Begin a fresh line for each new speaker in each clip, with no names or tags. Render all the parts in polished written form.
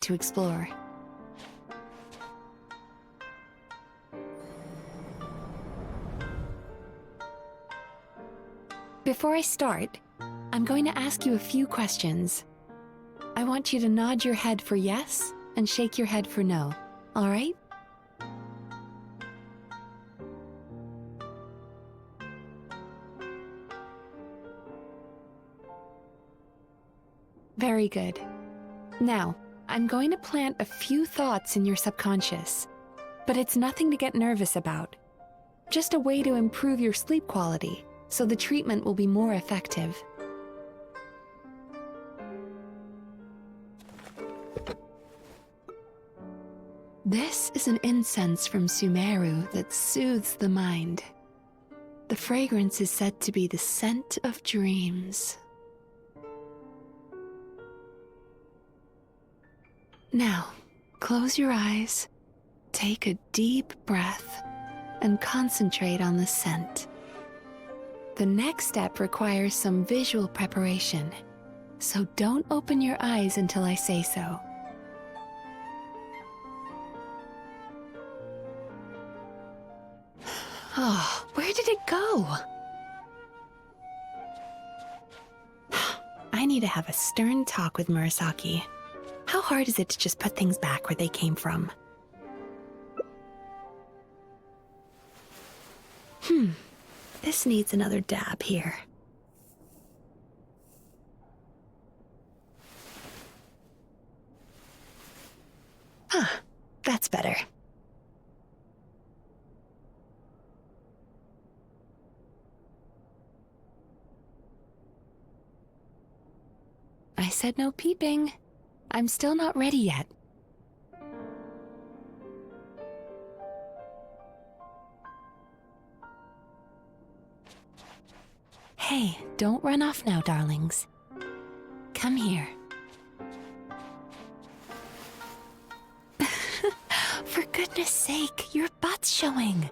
to explore. Before I start, I'm going to ask you a few questions. I want you to nod your head for yes and shake your head for no, all right? Very good. Now, I'm going to plant a few thoughts in your subconscious, but it's nothing to get nervous about. Just a way to improve your sleep quality, so the treatment will be more effective. This is an incense from Sumeru that soothes the mind. The fragrance is said to be the scent of dreams. Now, close your eyes, take a deep breath, and concentrate on the scent. The next step requires some visual preparation, so don't open your eyes until I say so. Oh, where did it go? I need to have a stern talk with Murasaki. How hard is it to just put things back where they came from? This needs another dab here. That's better. I said no peeping. I'm still not ready yet. Hey, don't run off now, darlings. Come here. For goodness sake, your butt's showing.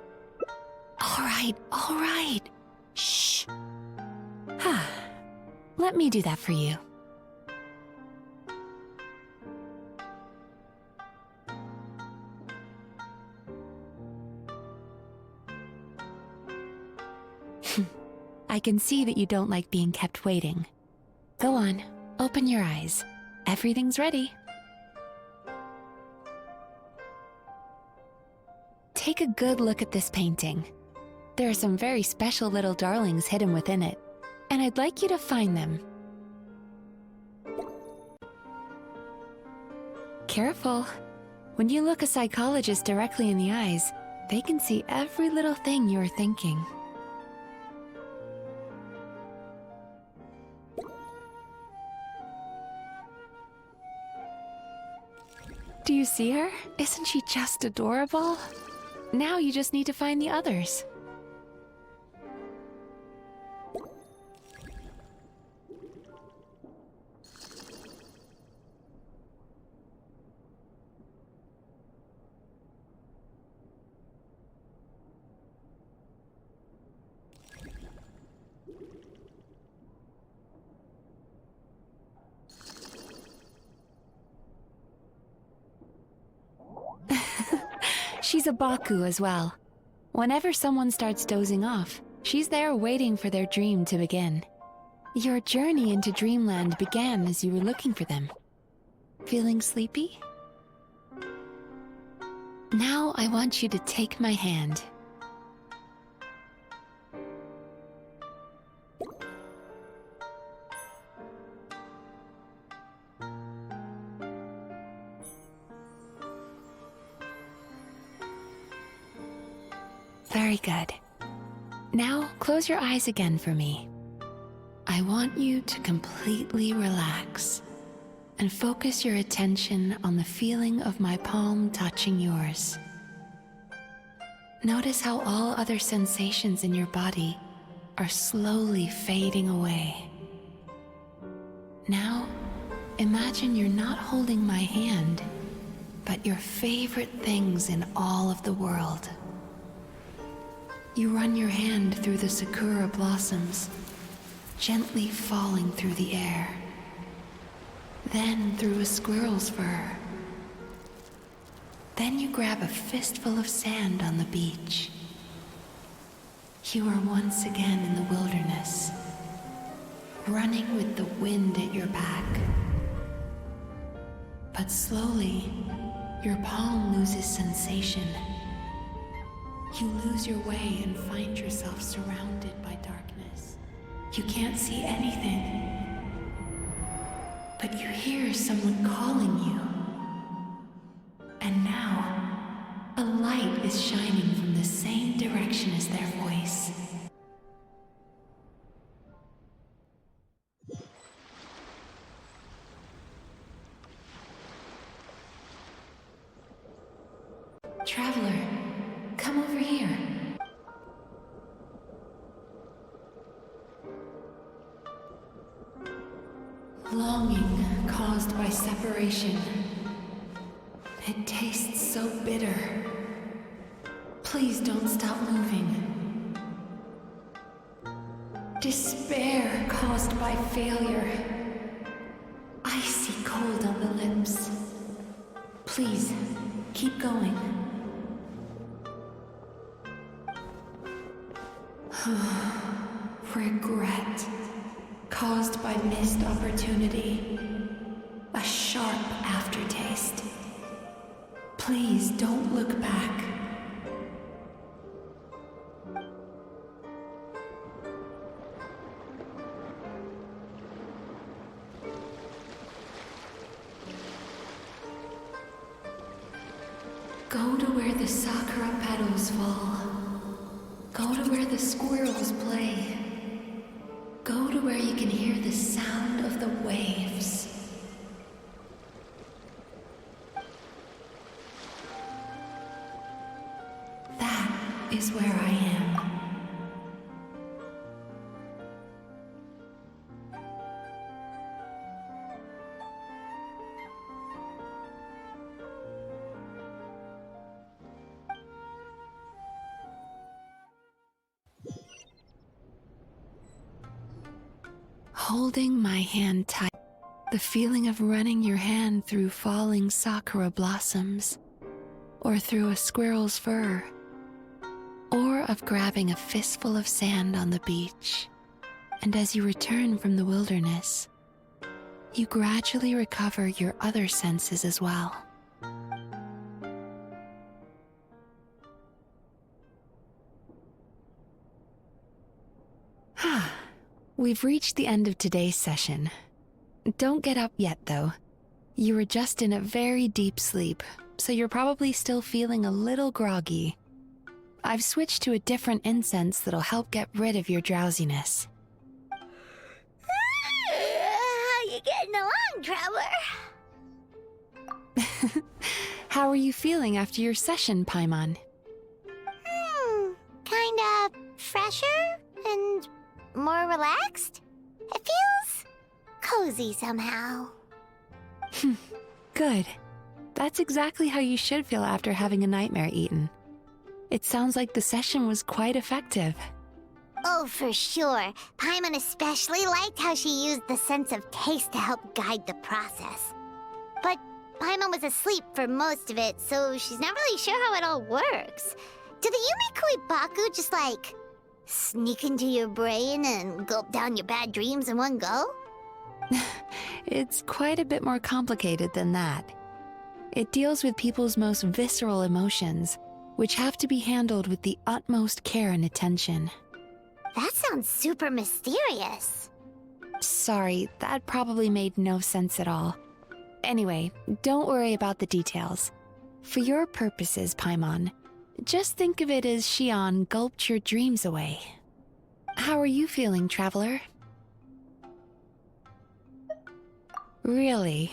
All right. Shh. Let me do that for you. I can see that you don't like being kept waiting. Go on, open your eyes. Everything's ready. Take a good look at this painting. There are some very special little darlings hidden within it, and I'd like you to find them. Careful. When you look a psychologist directly in the eyes, they can see every little thing you're thinking. Do you see her? Isn't she just adorable? Now you just need to find the others. She's a Baku as well. Whenever someone starts dozing off, she's there waiting for their dream to begin. Your journey into Dreamland began as you were looking for them. Feeling sleepy? Now I want you to take my hand. Very good. Now, close your eyes again for me. I want you to completely relax and focus your attention on the feeling of my palm touching yours. Notice how all other sensations in your body are slowly fading away. Now, imagine you're not holding my hand, but your favorite things in all of the world. You run your hand through the sakura blossoms, gently falling through the air. Then through a squirrel's fur, Then you grab a fistful of sand on the beach. You are once again in the wilderness, running with the wind at your back. But slowly, your palm loses sensation. You lose your way and find yourself surrounded by darkness. You can't see anything, but you hear someone calling you. And now, a light is shining from the same direction as their voice. Traveler, come over here. Longing caused by separation. It tastes so bitter. Please don't stop moving. Despair caused by failure. Icy cold on the lips. Please, keep going. Regret caused by missed opportunity. A sharp aftertaste. Please don't look back. Go to where the sakura petals fall. Go to where the squirrels play. Go to where you can hear the sound of the waves. That is where I am. Holding my hand tight, the feeling of running your hand through falling sakura blossoms, or through a squirrel's fur, or of grabbing a fistful of sand on the beach, and as you return from the wilderness, you gradually recover your other senses as well. We've reached the end of today's session. Don't get up yet, though. You were just in a very deep sleep, so you're probably still feeling a little groggy. I've switched to a different incense that'll help get rid of your drowsiness.
How you getting along, Traveler?
How are you feeling after your session, Paimon?
Kinda fresher and more relaxed? It feels cozy somehow.
Good. That's exactly how you should feel after having a nightmare eaten. It sounds like the session was quite effective.
Oh, for sure. Paimon especially liked how she used the sense of taste to help guide the process. But Paimon was asleep for most of it, so she's not really sure how it all works. Do the Yumi Kuibaku just sneak into your brain and gulp down your bad dreams in one go?
It's quite a bit more complicated than that. It deals with people's most visceral emotions, which have to be handled with the utmost care and attention.
That sounds super mysterious.
Sorry, that probably made no sense at all. Anyway, don't worry about the details. For your purposes, Paimon, just think of it as Xion gulped your dreams away. How are you feeling, Traveler? Really?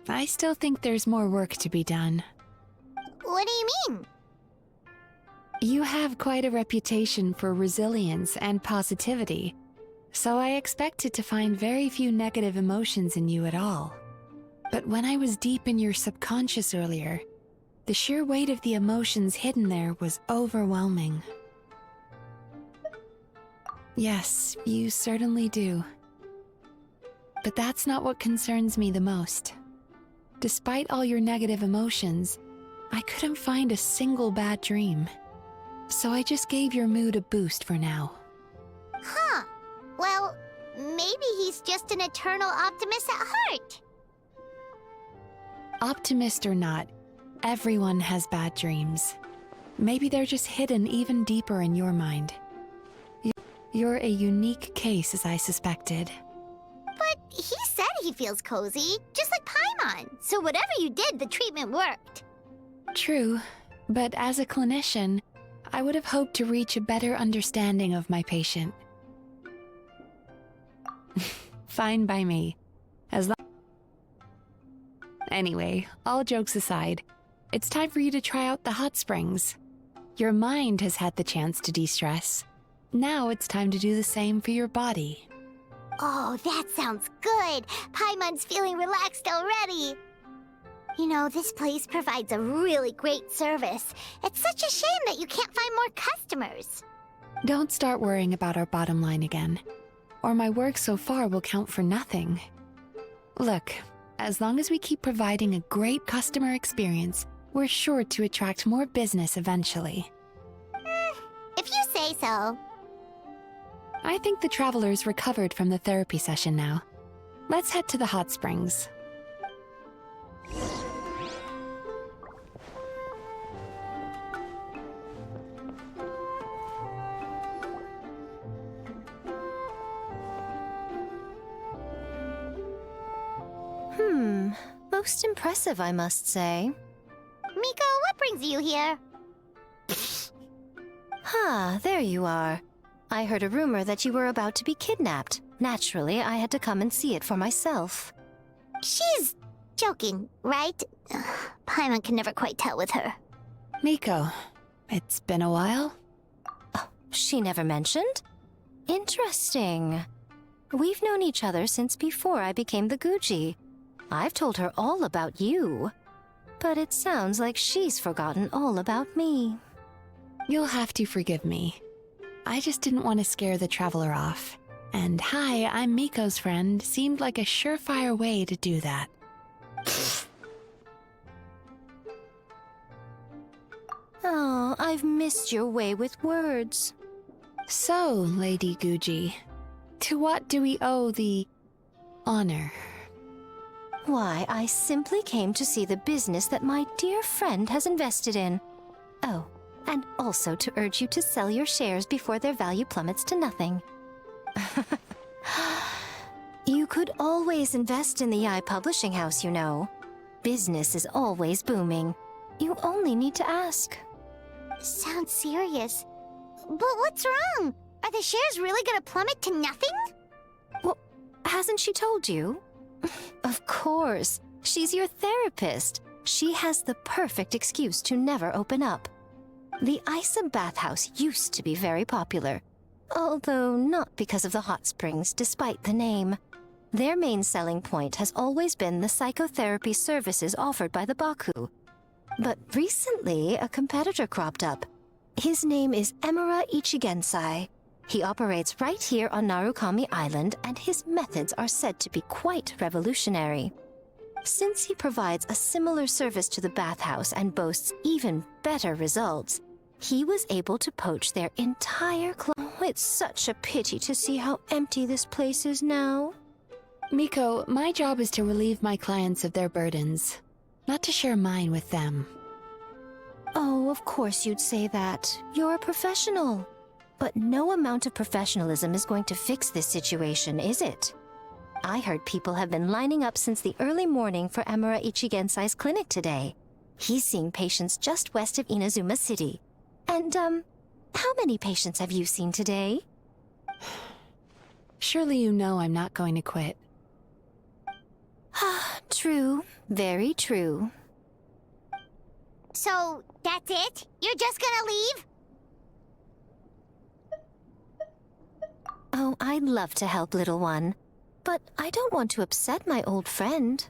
I still think there's more work to be done.
What do you mean?
You have quite a reputation for resilience and positivity, so I expected to find very few negative emotions in you at all. But when I was deep in your subconscious earlier, the sheer weight of the emotions hidden there was overwhelming. Yes, you certainly do. But that's not what concerns me the most. Despite all your negative emotions, I couldn't find a single bad dream. So I just gave your mood a boost for now.
Huh. Well, maybe he's just an eternal optimist at heart.
Optimist or not, everyone has bad dreams. Maybe they're just hidden even deeper in your mind. You're a unique case, as I suspected.
But he said he feels cozy, just like Paimon. So whatever you did, the treatment worked.
True, but as a clinician, I would have hoped to reach a better understanding of my patient. Fine by me. Anyway, all jokes aside, it's time for you to try out the hot springs. Your mind has had the chance to de-stress. Now it's time to do the same for your body.
Oh, that sounds good. Paimon's feeling relaxed already. You know, this place provides a really great service. It's such a shame that you can't find more customers.
Don't start worrying about our bottom line again, or my work so far will count for nothing. Look, as long as we keep providing a great customer experience, we're sure to attract more business eventually.
If you say so.
I think the travelers recovered from the therapy session now. Let's head to the hot springs.
Most impressive, I must say.
Miko, what brings you here?
There you are. I heard a rumor that you were about to be kidnapped. Naturally, I had to come and see it for myself.
She's joking, right? Paimon can never quite tell with her.
Miko, it's been a while.
She never mentioned? Interesting. We've known each other since before I became the Guji. I've told her all about you. But it sounds like she's forgotten all about me.
You'll have to forgive me. I just didn't want to scare the traveler off. And hi, I'm Miko's friend seemed like a surefire way to do that.
Oh, I've missed your way with words.
So, Lady Guji, to what do we owe the honor?
Why, I simply came to see the business that my dear friend has invested in. Oh, and also to urge you to sell your shares before their value plummets to nothing. You could always invest in the Yi Publishing House, you know. Business is always booming. You only need to ask.
Sounds serious. But what's wrong? Are the shares really gonna plummet to nothing?
Well, hasn't she told you? Of course. She's your therapist. She has the perfect excuse to never open up. The Isa bathhouse used to be very popular, although not because of the hot springs, despite the name. Their main selling point has always been the psychotherapy services offered by the Baku. But recently, a competitor cropped up. His name is Emura Ichigensai. He operates right here on Narukami Island, and his methods are said to be quite revolutionary. Since he provides a similar service to the bathhouse and boasts even better results, he was able to poach their entire It's such a pity to see how empty this place is now.
Miko, my job is to relieve my clients of their burdens, not to share mine with them.
Oh, of course you'd say that. You're a professional. But no amount of professionalism is going to fix this situation, is it? I heard people have been lining up since the early morning for Emura Ichigensai's clinic today. He's seeing patients just west of Inazuma City. And, how many patients have you seen today?
Surely you know I'm not going to quit.
True. Very true.
So, that's it? You're just gonna leave?
Oh, I'd love to help, little one. But I don't want to upset my old friend.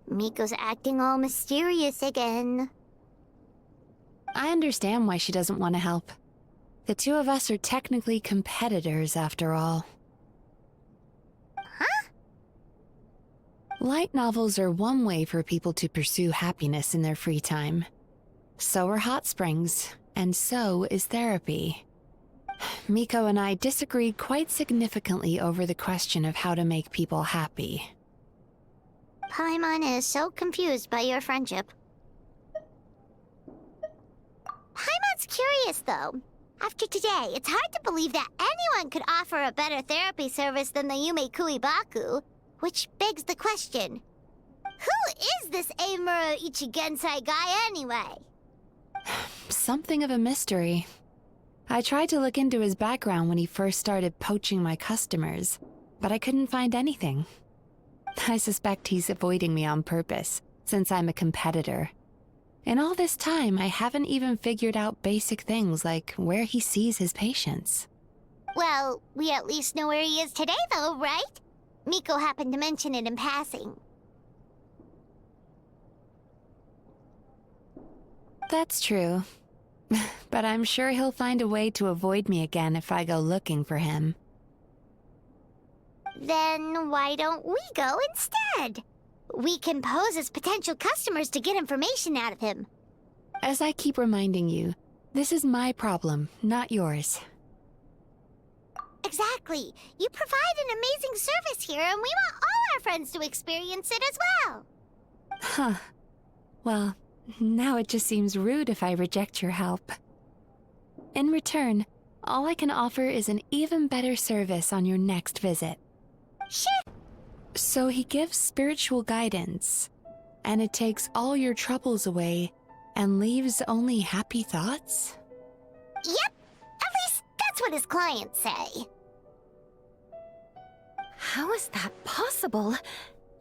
Miko's acting all mysterious again.
I understand why she doesn't want to help. The two of us are technically competitors, after all.
Huh?
Light novels are one way for people to pursue happiness in their free time. So are hot springs, and so is therapy. Miko and I disagreed quite significantly over the question of how to make people happy.
Paimon is so confused by your friendship. Paimon's curious, though. After today, it's hard to believe that anyone could offer a better therapy service than the Yume Kuibaku, which begs the question, who is this Eimura Ichigensai guy anyway?
Something of a mystery. I tried to look into his background when he first started poaching my customers, but I couldn't find anything. I suspect he's avoiding me on purpose, since I'm a competitor. In all this time, I haven't even figured out basic things like where he sees his patients.
Well, we at least know where he is today, though, right? Miko happened to mention it in passing.
That's true. But I'm sure he'll find a way to avoid me again if I go looking for him.
Then why don't we go instead? We can pose as potential customers to get information out of him.
As I keep reminding you, this is my problem, not yours.
Exactly. You provide an amazing service here, and we want all our friends to experience it as well.
Huh. Well, now it just seems rude if I reject your help. In return, all I can offer is an even better service on your next visit.
Sure.
So he gives spiritual guidance, and it takes all your troubles away and leaves only happy thoughts?
Yep. At least that's what his clients say.
How is that possible?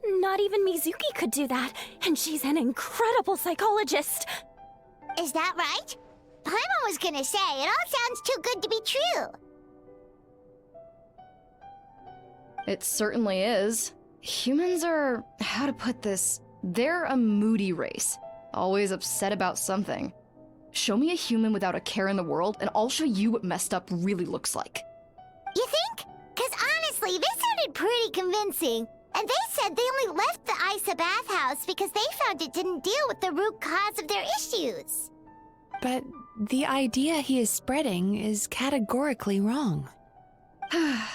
Not even Mizuki could do that, and she's an incredible psychologist.
Is that right? Paimon was gonna say, it all sounds too good to be true.
It certainly is. Humans are, how to put this, they're a moody race, always upset about something. Show me a human without a care in the world, and I'll show you what messed up really looks like.
You think? 'Cause honestly, this sounded pretty convincing. And they said they only left the Isa bathhouse because they found it didn't deal with the root cause of their issues.
But the idea he is spreading is categorically wrong.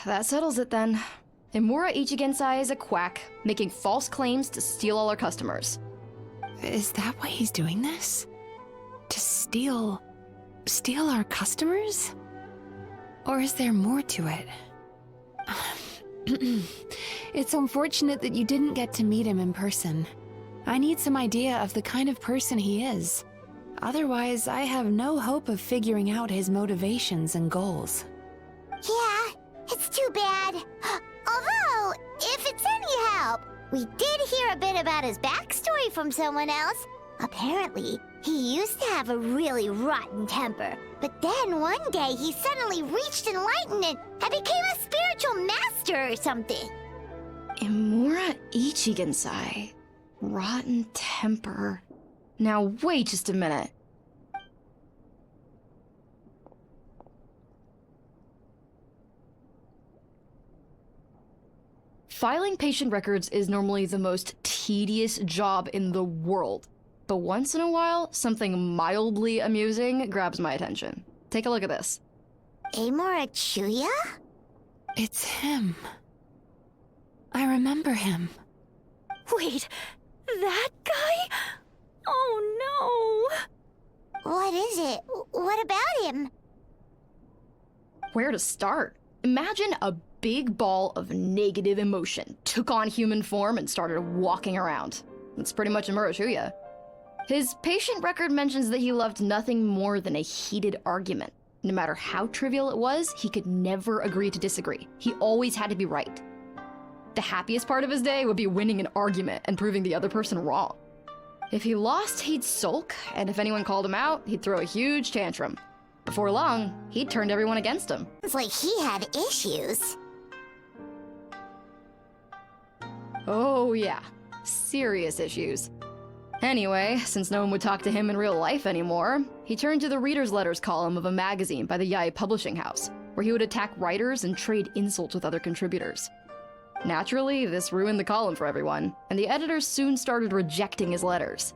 That settles it then. Eimura Ichigensai is a quack, making false claims to steal all our customers.
Is that why he's doing this? To steal our customers? Or is there more to it? It's unfortunate that you didn't get to meet him in person. I need some idea of the kind of person he is. Otherwise, I have no hope of figuring out his motivations and goals.
Yeah, it's too bad. Although, if it's any help, we did hear a bit about his backstory from someone else. Apparently, he used to have a really rotten temper. But then one day he suddenly reached enlightenment and became a spiritual master or something.
Eimura Ichigensai. Rotten temper. Now wait just a minute. Filing patient records is normally the most tedious job in the world. But once in a while, something mildly amusing grabs my attention. Take a look at this.
Eimura Chuya?
It's him. I remember him.
Wait, that guy? Oh no!
What is it? What about him?
Where to start? Imagine a big ball of negative emotion took on human form and started walking around. That's pretty much Eimura Chuya. His patient record mentions that he loved nothing more than a heated argument. No matter how trivial it was, he could never agree to disagree. He always had to be right. The happiest part of his day would be winning an argument and proving the other person wrong. If he lost, he'd sulk, and if anyone called him out, he'd throw a huge tantrum. Before long, he'd turned everyone against him.
It's like he had issues.
Oh yeah, serious issues. Anyway, since no one would talk to him in real life anymore, he turned to the reader's letters column of a magazine by the Yae publishing house, where he would attack writers and trade insults with other contributors. Naturally, this ruined the column for everyone, and the editors soon started rejecting his letters.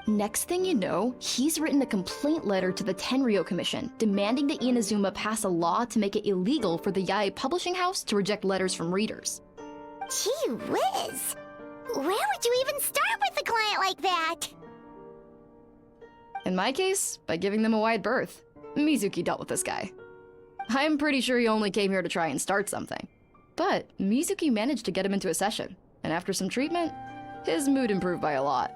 Next thing you know, he's written a complaint letter to the Tenryou Commission, demanding that Inazuma pass a law to make it illegal for the Yae publishing house to reject letters from readers.
Gee whiz! Where would you even start with a client like that?
In my case, by giving them a wide berth. Mizuki dealt with this guy. I'm pretty sure he only came here to try and start something. But Mizuki managed to get him into a session, and after some treatment, his mood improved by a lot.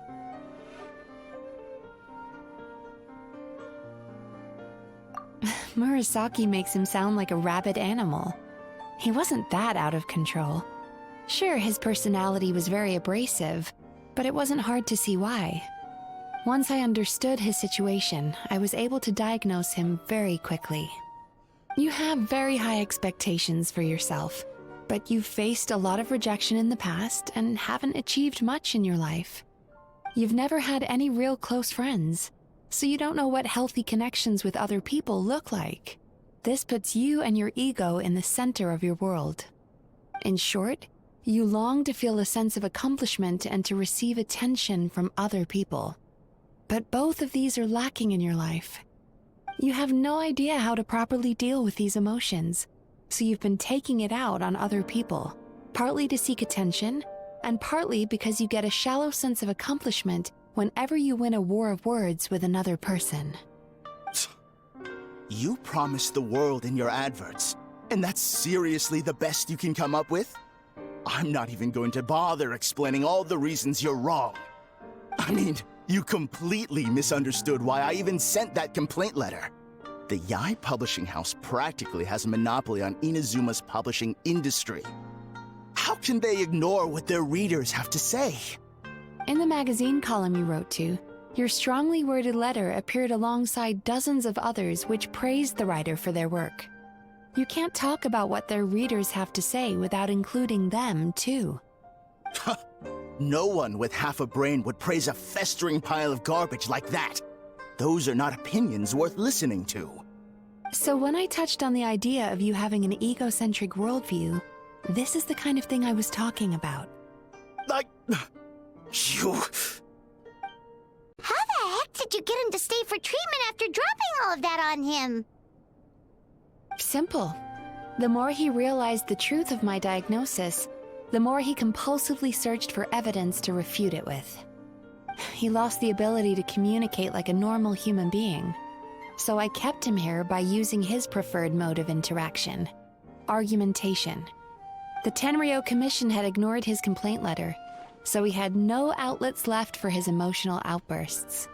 Murasaki makes him sound like a rabid animal. He wasn't that out of control. Sure, his personality was very abrasive, but it wasn't hard to see why. Once I understood his situation, I was able to diagnose him very quickly. You have very high expectations for yourself, but you've faced a lot of rejection in the past and haven't achieved much in your life. You've never had any real close friends, so you don't know what healthy connections with other people look like. This puts you and your ego in the center of your world. In short, you long to feel a sense of accomplishment and to receive attention from other people. But both of these are lacking in your life. You have no idea how to properly deal with these emotions, so you've been taking it out on other people, partly to seek attention, and partly because you get a shallow sense of accomplishment whenever you win a war of words with another person.
You promised the world in your adverts, and that's seriously the best you can come up with? I'm not even going to bother explaining all the reasons you're wrong. I mean, you completely misunderstood why I even sent that complaint letter. The Yae publishing house practically has a monopoly on Inazuma's publishing industry. How can they ignore what their readers have to say?
In the magazine column you wrote to, your strongly worded letter appeared alongside dozens of others which praised the writer for their work. You can't talk about what their readers have to say without including them, too.
No one with half a brain would praise a festering pile of garbage like that. Those are not opinions worth listening to.
So when I touched on the idea of you having an egocentric worldview, this is the kind of thing I was talking about.
You...
How the heck did you get him to stay for treatment after dropping all of that on him?
Simple. The more he realized the truth of my diagnosis, the more he compulsively searched for evidence to refute it with. He lost the ability to communicate like a normal human being. So I kept him here by using his preferred mode of interaction: argumentation. The Tenryou Commission had ignored his complaint letter, so he had no outlets left for his emotional outbursts.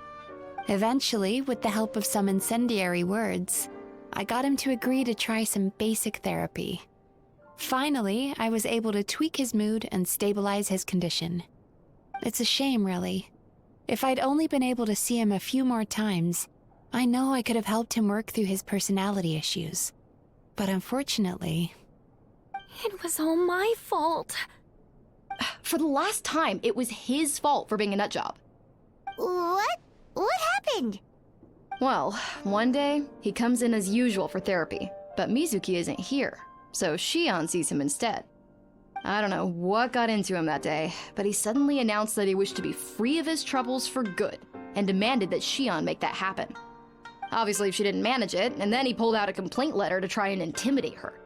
Eventually, with the help of some incendiary words, I got him to agree to try some basic therapy. Finally, I was able to tweak his mood and stabilize his condition. It's a shame, really. If I'd only been able to see him a few more times, I know I could have helped him work through his personality issues. But unfortunately...
It was all my fault.
For the last time, it was his fault for being a nutjob.
What? What happened?
Well, one day, he comes in as usual for therapy, but Mizuki isn't here, so Shion sees him instead. I don't know what got into him that day, but he suddenly announced that he wished to be free of his troubles for good, and demanded that Shion make that happen. Obviously, she didn't manage it, and then he pulled out a complaint letter to try and intimidate her.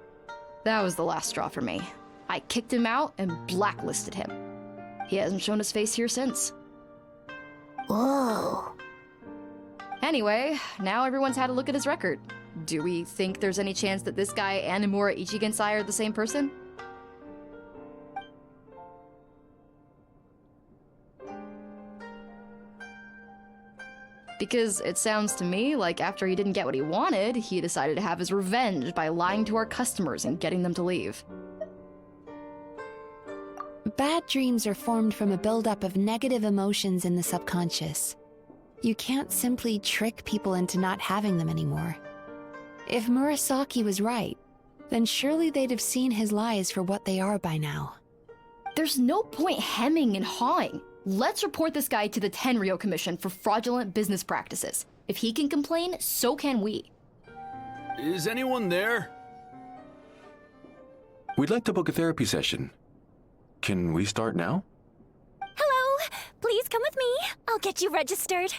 That was the last straw for me. I kicked him out and blacklisted him. He hasn't shown his face here since.
Whoa.
Anyway, now everyone's had a look at his record. Do we think there's any chance that this guy and Nomura Ichigensai are the same person? Because it sounds to me like after he didn't get what he wanted, he decided to have his revenge by lying to our customers and getting them to leave.
Bad dreams are formed from a buildup of negative emotions in the subconscious. You can't simply trick people into not having them anymore. If Murasaki was right, then surely they'd have seen his lies for what they are by now.
There's no point hemming and hawing. Let's report this guy to the Tenryou Commission for fraudulent business practices. If he can complain, so can we.
Is anyone there?
We'd like to book a therapy session.
Can we start now?
Hello! Please come with me. I'll get you registered.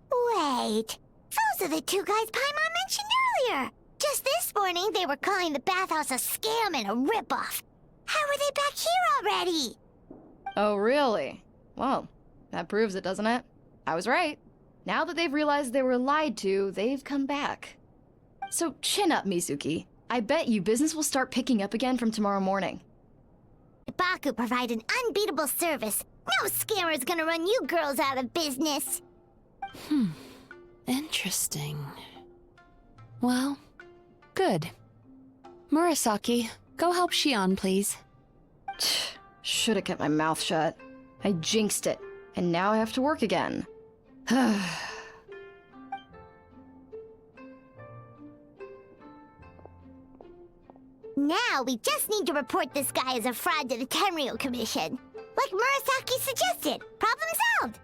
Wait, those are the two guys Paimon mentioned earlier. Just this morning, they were calling the bathhouse a scam and a ripoff. How are they back here already?
Oh, really? Well, that proves it, doesn't it? I was right. Now that they've realized they were lied to, they've come back. So chin up, Mizuki. I bet you business will start picking up again from tomorrow morning.
Baku provide an unbeatable service. No scammer's gonna run you girls out of business.
Interesting. Well, good. Murasaki, go help Shion, please.
Should have kept my mouth shut. I jinxed it, and now I have to work again.
Now we just need to report this guy as a fraud to the Tenryo Commission. Like Murasaki suggested. Problem solved.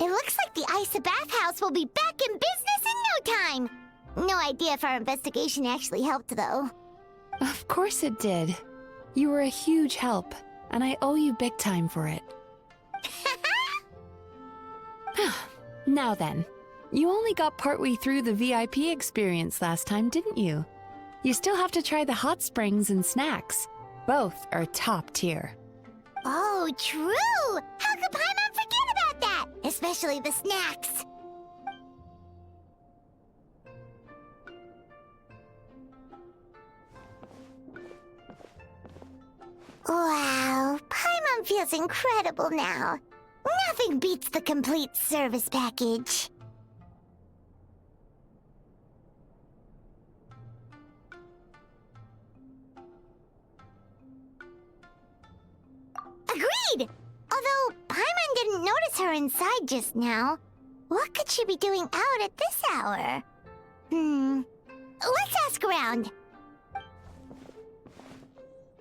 It looks like the Isa bathhouse will be back in business in no time. No idea if our investigation actually helped, though.
Of course it did. You were a huge help, and I owe you big time for it. Now then, you only got partway through the VIP experience last time, didn't you? You still have to try the hot springs and snacks. Both are top tier.
Oh, true! How could Paimon forget about that? Especially the snacks. Wow, Paimon feels incredible now. Nothing beats the complete service package. Agreed! Although Paimon didn't notice her inside just now. What could she be doing out at this hour? Let's ask around.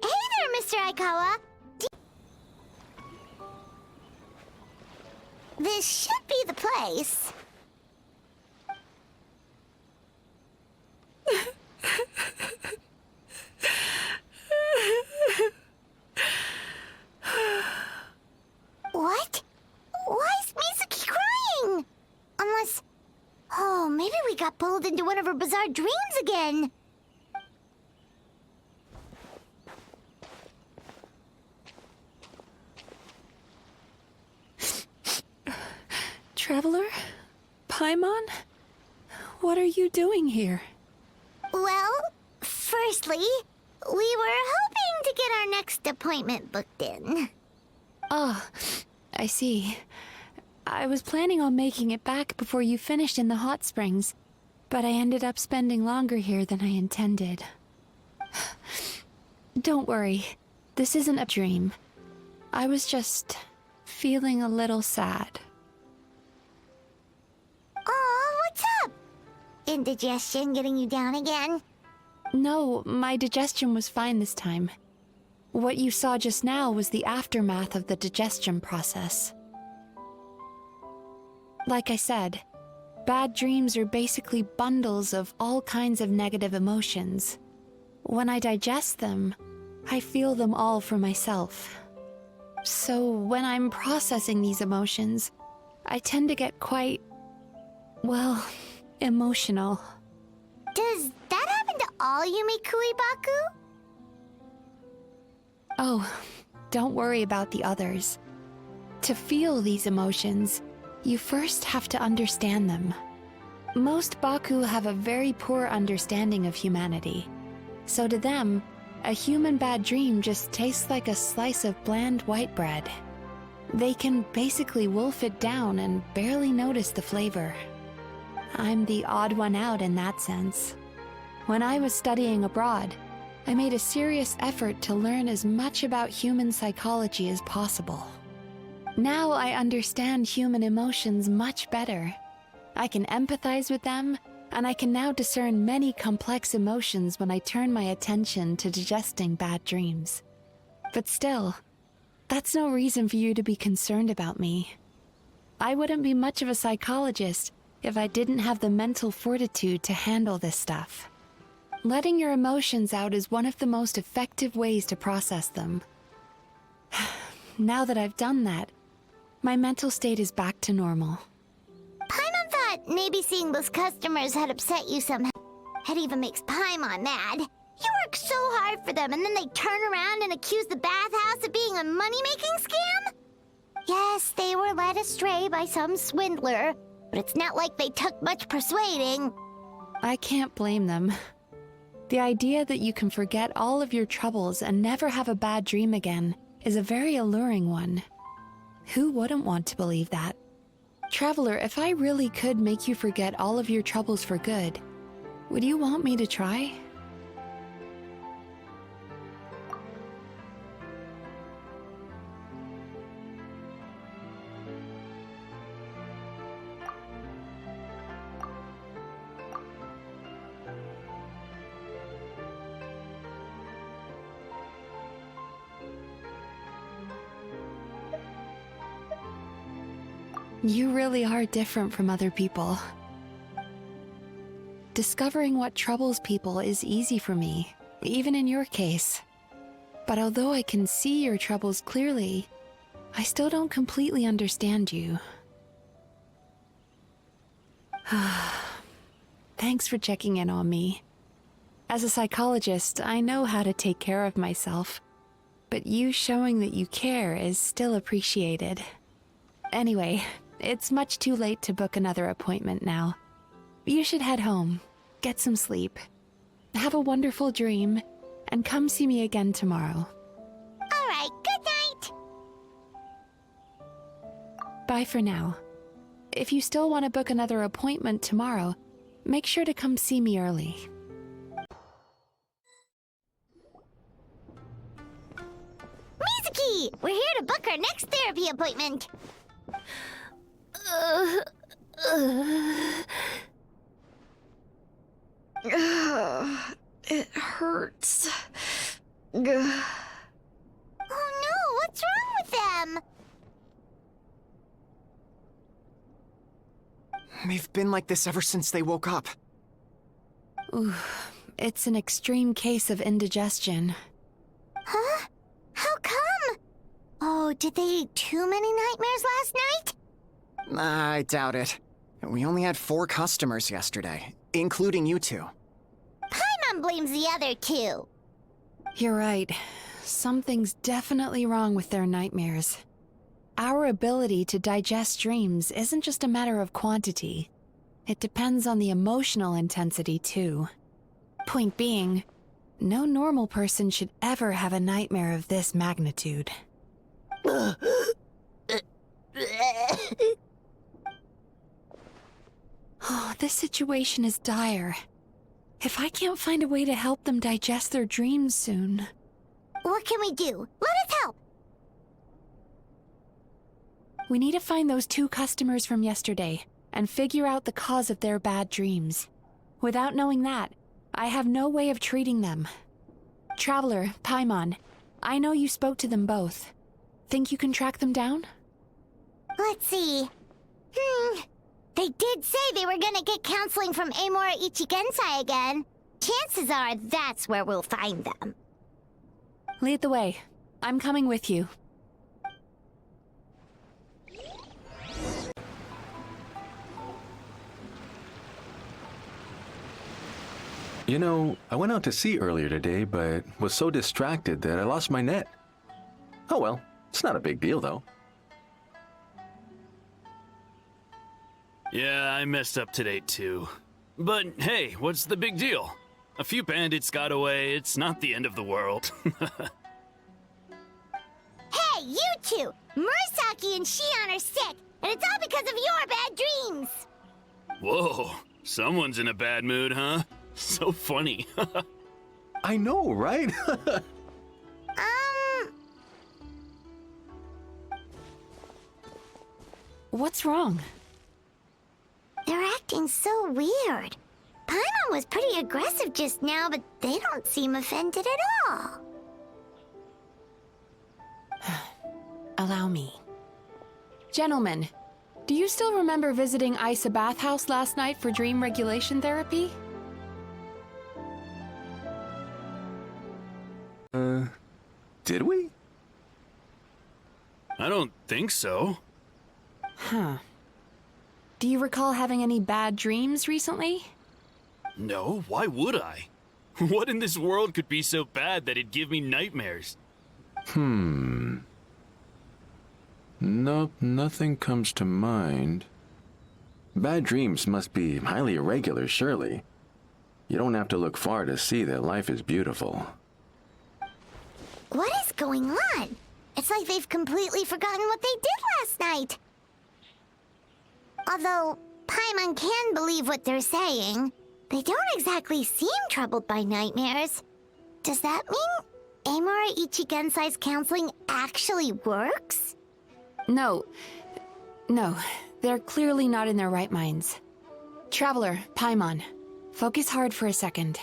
Hey there, Mr. Aikawa. This should be the place. What? Why is Mizuki crying? Unless... Oh, maybe we got pulled into one of her bizarre dreams again.
Traveler? Paimon? What are you doing here?
Well, firstly, we were hoping to get our next appointment booked in.
Oh, I see. I was planning on making it back before you finished in the hot springs, but I ended up spending longer here than I intended. Don't worry, this isn't a dream. I was just feeling a little sad.
Aw, what's up? Indigestion getting you down again?
No, my digestion was fine this time. What you saw just now was the aftermath of the digestion process. Like I said, bad dreams are basically bundles of all kinds of negative emotions. When I digest them, I feel them all for myself. So when I'm processing these emotions, I tend to get quite, well, emotional.
Does that happen to all Yumikui Baku?
Oh, don't worry about the others. To feel these emotions, you first have to understand them. Most Baku have a very poor understanding of humanity. So to them, a human bad dream just tastes like a slice of bland white bread. They can basically wolf it down and barely notice the flavor. I'm the odd one out in that sense. When I was studying abroad, I made a serious effort to learn as much about human psychology as possible. Now I understand human emotions much better. I can empathize with them, and I can now discern many complex emotions when I turn my attention to digesting bad dreams. But still, that's no reason for you to be concerned about me. I wouldn't be much of a psychologist if I didn't have the mental fortitude to handle this stuff. Letting your emotions out is one of the most effective ways to process them. Now that I've done that, my mental state is back to normal.
Paimon thought maybe seeing those customers had upset you somehow. It even makes Paimon mad. You work so hard for them, and then they turn around and accuse the bathhouse of being a money-making scam? Yes, they were led astray by some swindler, but it's not like they took much persuading.
I can't blame them. The idea that you can forget all of your troubles and never have a bad dream again is a very alluring one. Who wouldn't want to believe that? Traveler, if I really could make you forget all of your troubles for good, would you want me to try? You really are different from other people. Discovering what troubles people is easy for me, even in your case. But although I can see your troubles clearly, I still don't completely understand you. Thanks for checking in on me. As a psychologist, I know how to take care of myself, but you showing that you care is still appreciated. Anyway, it's much too late to book another appointment now. You should head home, get some sleep, have a wonderful dream, and come see me again tomorrow.
All right, good night.
Bye for now. If you still want to book another appointment tomorrow, make sure to come see me early.
Mizuki, we're here to book our next therapy appointment.
It hurts.
Oh no, what's wrong with them?
They've been like this ever since they woke up.
Ooh, it's an extreme case of indigestion.
Huh? How come? Oh, did they eat too many nightmares last night?
I doubt it. We only had 4 customers yesterday, including you two.
Paimon blames the other two.
You're right. Something's definitely wrong with their nightmares. Our ability to digest dreams isn't just a matter of quantity. It depends on the emotional intensity, too. Point being, no normal person should ever have a nightmare of this magnitude. Oh, this situation is dire. If I can't find a way to help them digest their dreams soon...
What can we do? Let us help.
We need to find those 2 customers from yesterday and figure out the cause of their bad dreams. Without knowing that, I have no way of treating them. Traveler, Paimon, I know you spoke to them both. Think you can track them down?
Let's see. They did say they were gonna get counseling from Amora Ichigensai again. Chances are that's where we'll find them.
Lead the way. I'm coming with you.
You know, I went out to sea earlier today, but was so distracted that I lost my net. Oh well, it's not a big deal though.
Yeah, I messed up today too. But hey, what's the big deal? A few bandits got away, it's not the end of the world.
Hey, you two! Murasaki and Shion are sick, and it's all because of your bad dreams!
Whoa, someone's in a bad mood, huh? So funny.
I know, right?
What's wrong?
They're acting so weird. Paimon was pretty aggressive just now, but they don't seem offended at all.
Allow me. Gentlemen, do you still remember visiting Isa Bathhouse last night for dream regulation therapy?
we?
I don't think so.
Huh. Do you recall having any bad dreams recently?
No, why would I? What in this world could be so bad that it'd give me nightmares?
Nope, nothing comes to mind. Bad dreams must be highly irregular, surely. You don't have to look far to see that life is beautiful.
What is going on? It's like they've completely forgotten what they did last night. Although Paimon can believe what they're saying, they don't exactly seem troubled by nightmares. Does that mean Amura Ichigensai's counseling actually works?
No, they're clearly not in their right minds. Traveler, Paimon, focus hard for a second.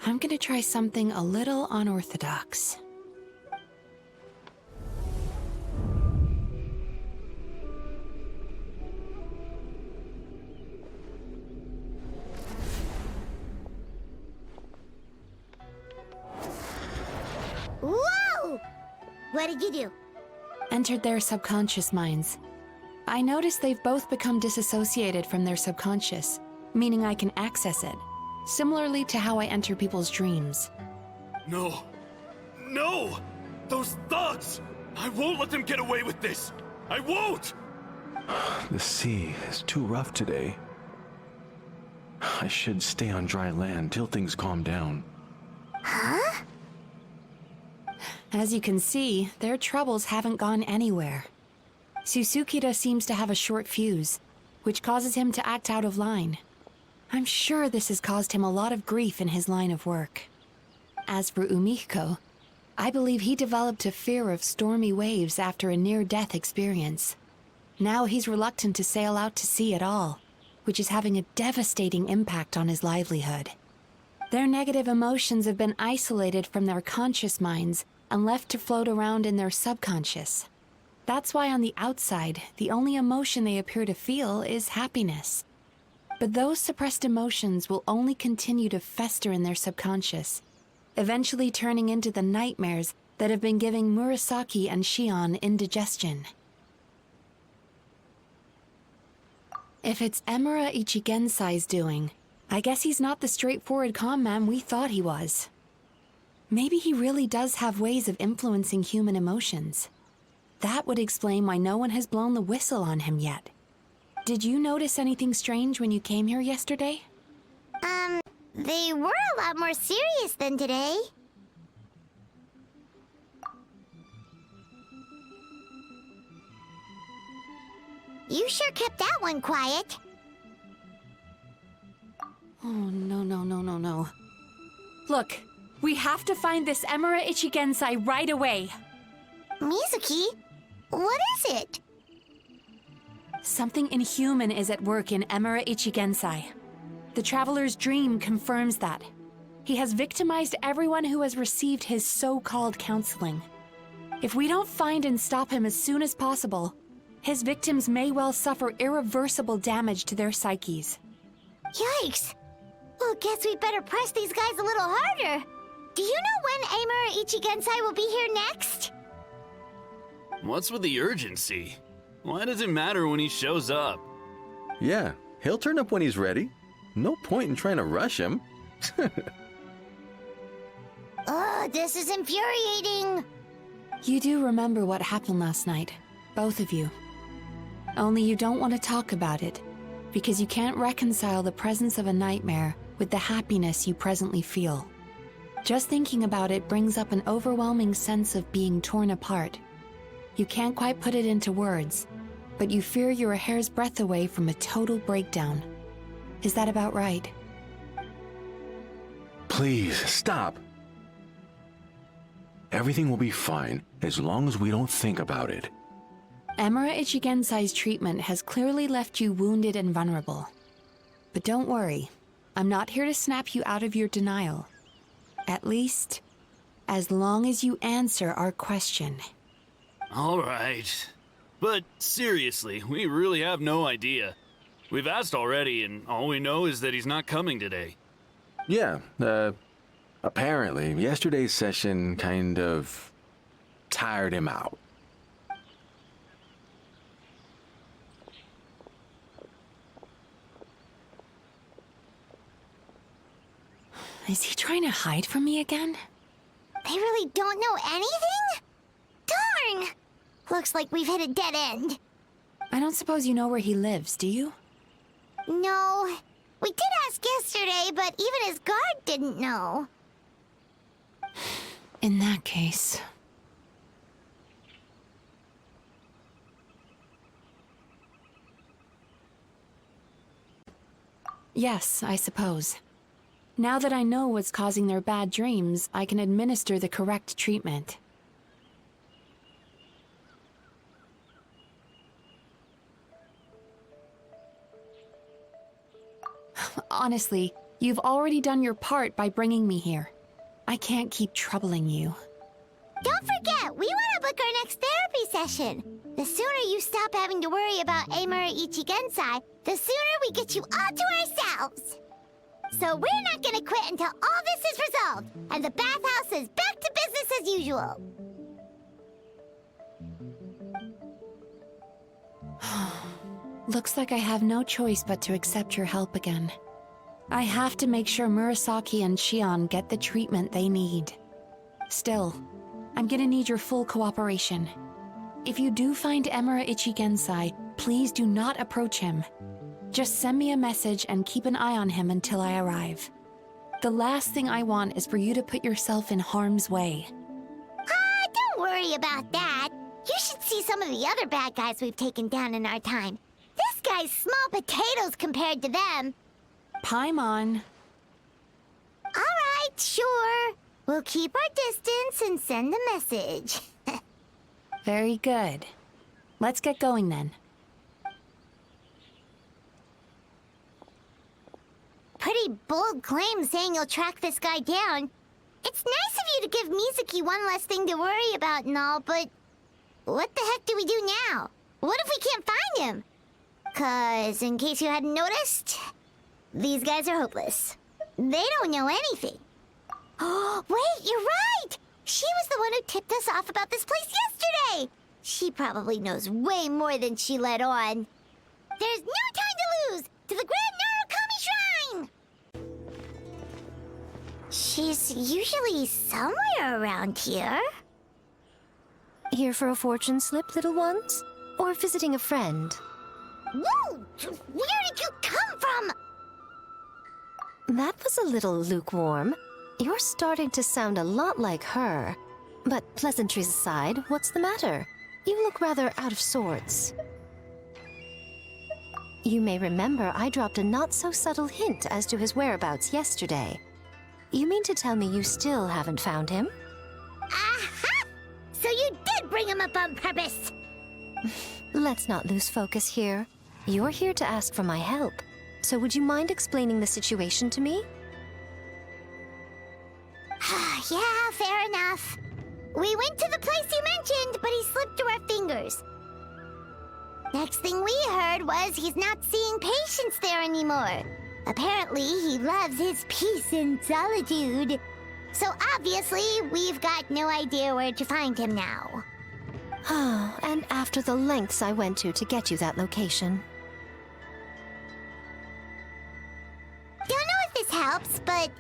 I'm gonna try something a little unorthodox.
Whoa! What did you do?
Entered their subconscious minds. I noticed they've both become disassociated from their subconscious, meaning I can access it, similarly to how I enter people's dreams.
No. No! Those thugs! I won't let them get away with this! I won't!
The sea is too rough today. I should stay on dry land till things calm down.
Huh?
As you can see, their troubles haven't gone anywhere. Susukida seems to have a short fuse, which causes him to act out of line. I'm sure this has caused him a lot of grief in his line of work. As for Umiko, I believe he developed a fear of stormy waves after a near-death experience. Now he's reluctant to sail out to sea at all, which is having a devastating impact on his livelihood. Their negative emotions have been isolated from their conscious minds and left to float around in their subconscious. That's why on the outside, the only emotion they appear to feel is happiness. But those suppressed emotions will only continue to fester in their subconscious, eventually turning into the nightmares that have been giving Murasaki and Shion indigestion. If it's Emura Ichigensai's doing, I guess he's not the straightforward calm man we thought he was. Maybe he really does have ways of influencing human emotions. That would explain why no one has blown the whistle on him yet. Did you notice anything strange when you came here yesterday?
They were a lot more serious than today. You sure kept that one quiet.
Oh, no. Look, we have to find this Emura Ichigensai right away.
Mizuki, what is it?
Something inhuman is at work in Emura Ichigensai. The Traveler's dream confirms that. He has victimized everyone who has received his so-called counseling. If we don't find and stop him as soon as possible, his victims may well suffer irreversible damage to their psyches.
Yikes! Well, guess we better press these guys a little harder. Do you know when Amura Ichigensai will be here next?
What's with the urgency? Why does it matter when he shows up?
Yeah, he'll turn up when he's ready. No point in trying to rush him.
Ugh, this is infuriating.
You do remember what happened last night, both of you. Only you don't want to talk about it, because you can't reconcile the presence of a nightmare with the happiness you presently feel. Just thinking about it brings up an overwhelming sense of being torn apart. You can't quite put it into words, but you fear you're a hair's breadth away from a total breakdown. Is that about right?
Please, stop. Everything will be fine as long as we don't think about it.
Emura Ichigensai's treatment has clearly left you wounded and vulnerable. But don't worry, I'm not here to snap you out of your denial. At least, as long as you answer our question.
All right. But seriously, we really have no idea. We've asked already, and all we know is that he's not coming today.
Yeah, apparently, yesterday's session kind of tired him out.
Is he trying to hide from me again?
They really don't know anything? Darn! Looks like we've hit a dead end.
I don't suppose you know where he lives, do you?
No. We did ask yesterday, but even his guard didn't know.
In that case... Yes, I suppose. Now that I know what's causing their bad dreams, I can administer the correct treatment. Honestly, you've already done your part by bringing me here. I can't keep troubling you.
Don't forget, we want to book our next therapy session. The sooner you stop having to worry about Amura Ichigensai, the sooner we get you all to ourselves. So we're not gonna quit until all this is resolved, and the bathhouse is back to business as usual.
Looks like I have no choice but to accept your help again. I have to make sure Murasaki and Shion get the treatment they need. Still, I'm gonna need your full cooperation. If you do find Emura Ichigensai, please do not approach him. Just send me a message and keep an eye on him until I arrive. The last thing I want is for you to put yourself in harm's way.
Don't worry about that. You should see some of the other bad guys we've taken down in our time. This guy's small potatoes compared to them.
Paimon.
All right, sure. We'll keep our distance and send a message.
Very good. Let's get going then.
Pretty bold claim saying you'll track this guy down. It's nice of you to give Mizuki one less thing to worry about and all, but what the heck do we do now? What if we can't find him? 'Cause, in case you hadn't noticed, these guys are hopeless. They don't know anything. Oh, wait, you're right! She was the one who tipped us off about this place yesterday! She probably knows way more than she let on. There's no time to lose! To the Grand Narukami Shrine! She's usually somewhere around here.
Here for a fortune slip, little ones? Or visiting a friend?
Whoa! Where did you come from?
That was a little lukewarm. You're starting to sound a lot like her. But pleasantries aside, what's the matter? You look rather out of sorts. You may remember I dropped a not-so-subtle hint as to his whereabouts yesterday. You mean to tell me you still haven't found him?
Aha! So you did bring him up on purpose!
Let's not lose focus here. You're here to ask for my help. So would you mind explaining the situation to me?
Yeah, fair enough. We went to the place you mentioned, but he slipped through our fingers. Next thing we heard was he's not seeing patients there anymore. Apparently, he loves his peace and solitude. So obviously, we've got no idea where to find him now.
And after the lengths I went to get you that location.
Don't know if this helps, but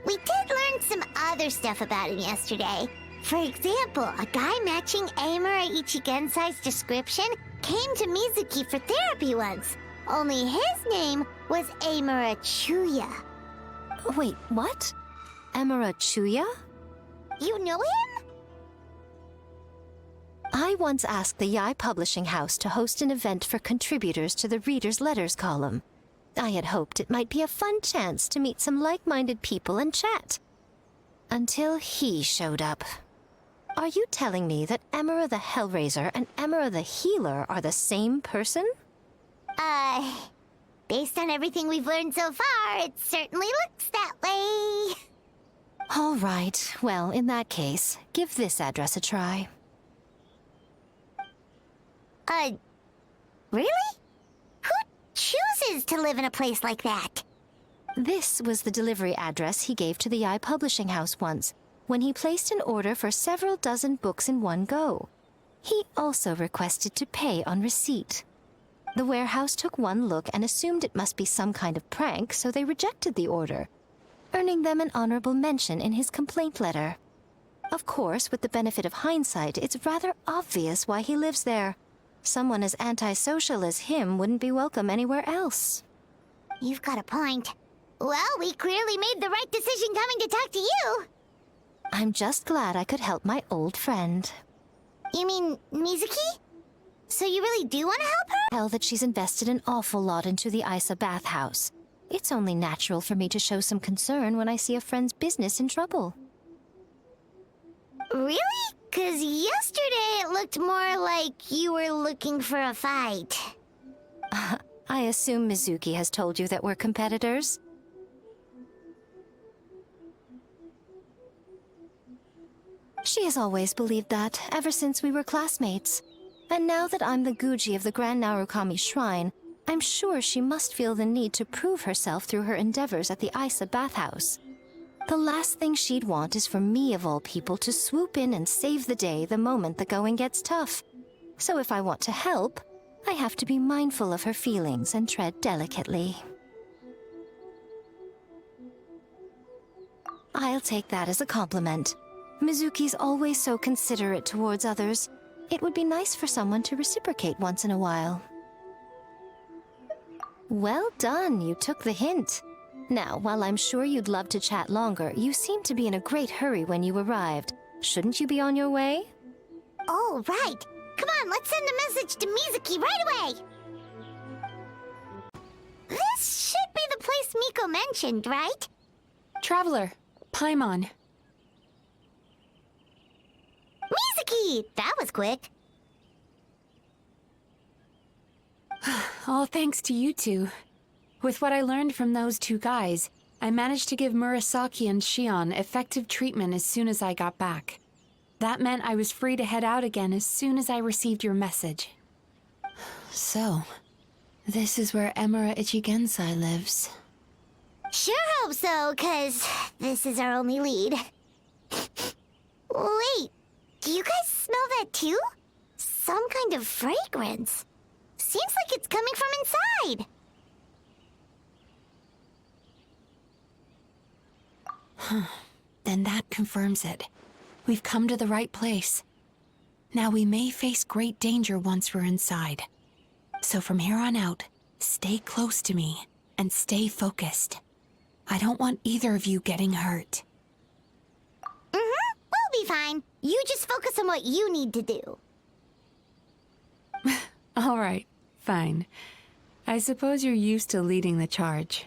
we did learn some other stuff about him yesterday. For example, a guy matching Amura Ichigensai's description came to Mizuki for therapy once. Only his name was Amura Chuya.
Wait, what? Emura Chuya?
You know him?
I once asked the Yai Publishing House to host an event for contributors to the Reader's Letters column. I had hoped it might be a fun chance to meet some like-minded people and chat. Until he showed up. Are you telling me that Emura the Hellraiser and Emura the Healer are the same person?
Based on everything we've learned so far, it certainly looks that way.
All right. Well, in that case, give this address a try.
Really? Who chooses to live in a place like that?
This was the delivery address he gave to the Yai Publishing House once. when he placed an order for several dozen books in one go. He also requested to pay on receipt. The warehouse took one look and assumed it must be some kind of prank, so they rejected the order, earning them an honorable mention in his complaint letter. Of course, with the benefit of hindsight, it's rather obvious why he lives there. Someone as antisocial as him wouldn't be welcome anywhere else.
You've got a point. Well, we clearly made the right decision coming to talk to you.
I'm just glad I could help my old friend.
You mean Mizuki? So you really do want to help her?
Tell that she's invested an awful lot into the Isa bathhouse. It's only natural for me to show some concern when I see a friend's business in trouble.
Really? 'Cause yesterday it looked more like you were looking for a fight.
I assume Mizuki has told you that we're competitors? She has always believed that, ever since we were classmates. And now that I'm the Guji of the Grand Narukami Shrine, I'm sure she must feel the need to prove herself through her endeavors at the Isa bathhouse. The last thing she'd want is for me, of all people, to swoop in and save the day the moment the going gets tough. So if I want to help, I have to be mindful of her feelings and tread delicately. I'll take that as a compliment. Mizuki's always so considerate towards others. It would be nice for someone to reciprocate once in a while. Well done, you took the hint. Now, while I'm sure you'd love to chat longer, you seemed to be in a great hurry when you arrived. Shouldn't you be on your way?
Oh, right. Come on, let's send a message to Mizuki right away. This should be the place Miko mentioned, right?
Traveler, Paimon.
Mizuki! That was quick.
All thanks to you two. With what I learned from those two guys, I managed to give Murasaki and Shion effective treatment as soon as I got back. That meant I was free to head out again as soon as I received your message. So, this is where Emura Ichigensai lives.
Sure hope so, 'cause this is our only lead. Wait, do you guys smell that too? Some kind of fragrance. Seems like it's coming from inside.
Then that confirms it. We've come to the right place. Now we may face great danger once we're inside. So from here on out, stay close to me and stay focused. I don't want either of you getting hurt.
We'll be fine. You just focus on what you need to do.
All right, fine. I suppose you're used to leading the charge.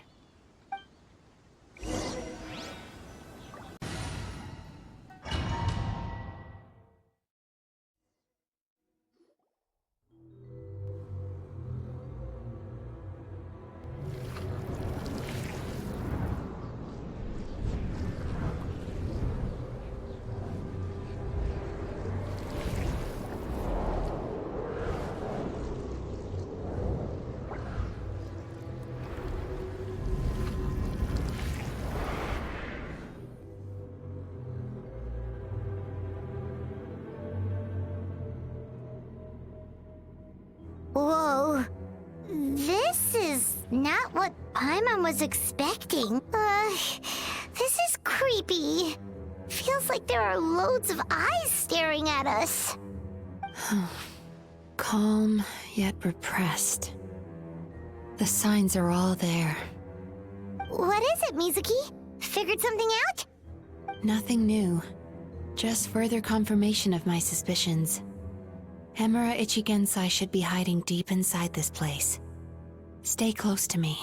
Whoa. This is not what Paimon was expecting. This is creepy. Feels like there are loads of eyes staring at us.
Calm, yet repressed. The signs are all there.
What is it, Mizuki? Figured something out?
Nothing new. Just further confirmation of my suspicions. Emura Ichigensai should be hiding deep inside this place. Stay close to me.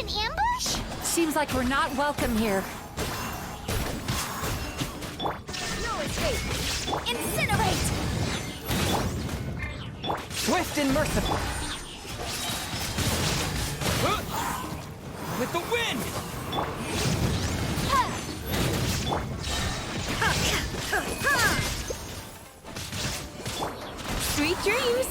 an ambush?
Seems like we're not welcome here.
No escape! Incinerate!
Swift and merciful. With the wind!
Sweet dreams!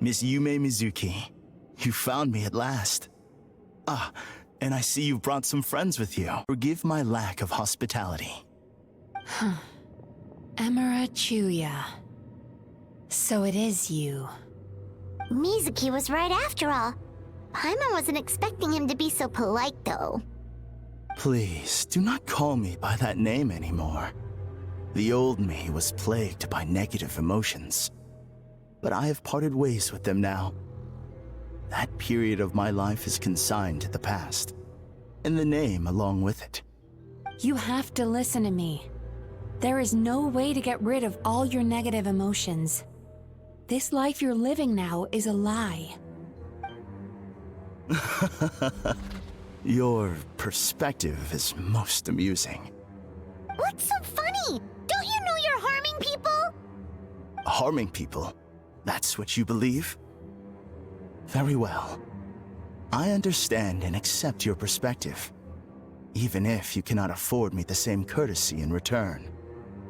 Miss Yume Mizuki, you found me at last. Ah, and I see you've brought some friends with you. Forgive my lack of hospitality.
Emira Chuya. So it is you.
Mizuki was right after all. Paimon wasn't expecting him to be so polite, though.
Please, do not call me by that name anymore. The old me was plagued by negative emotions. But I have parted ways with them now. That period of my life is consigned to the past, and the name along with it.
You have to listen to me. There is no way to get rid of all your negative emotions. This life you're living now is a lie.
Your perspective is most amusing.
What's so funny? Don't you know you're harming people?
Harming people? That's what you believe? Very well. I understand and accept your perspective, even if you cannot afford me the same courtesy in return.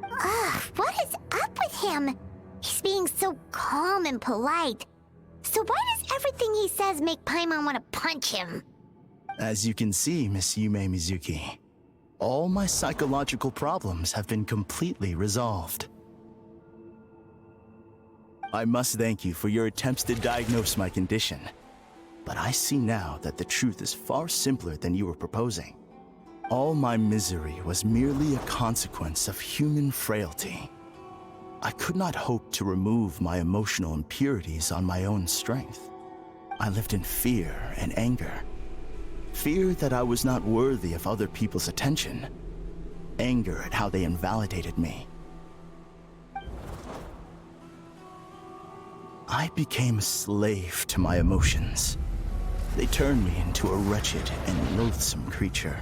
Ugh, what is up with him? He's being so calm and polite. So why does everything he says make Paimon want to punch him?
As you can see, Miss Yume Mizuki, all my psychological problems have been completely resolved. I must thank you for your attempts to diagnose my condition, but I see now that the truth is far simpler than you were proposing. All my misery was merely a consequence of human frailty. I could not hope to remove my emotional impurities on my own strength. I lived in fear and anger. Fear that I was not worthy of other people's attention. Anger at how they invalidated me. I became a slave to my emotions. They turned me into a wretched and loathsome creature,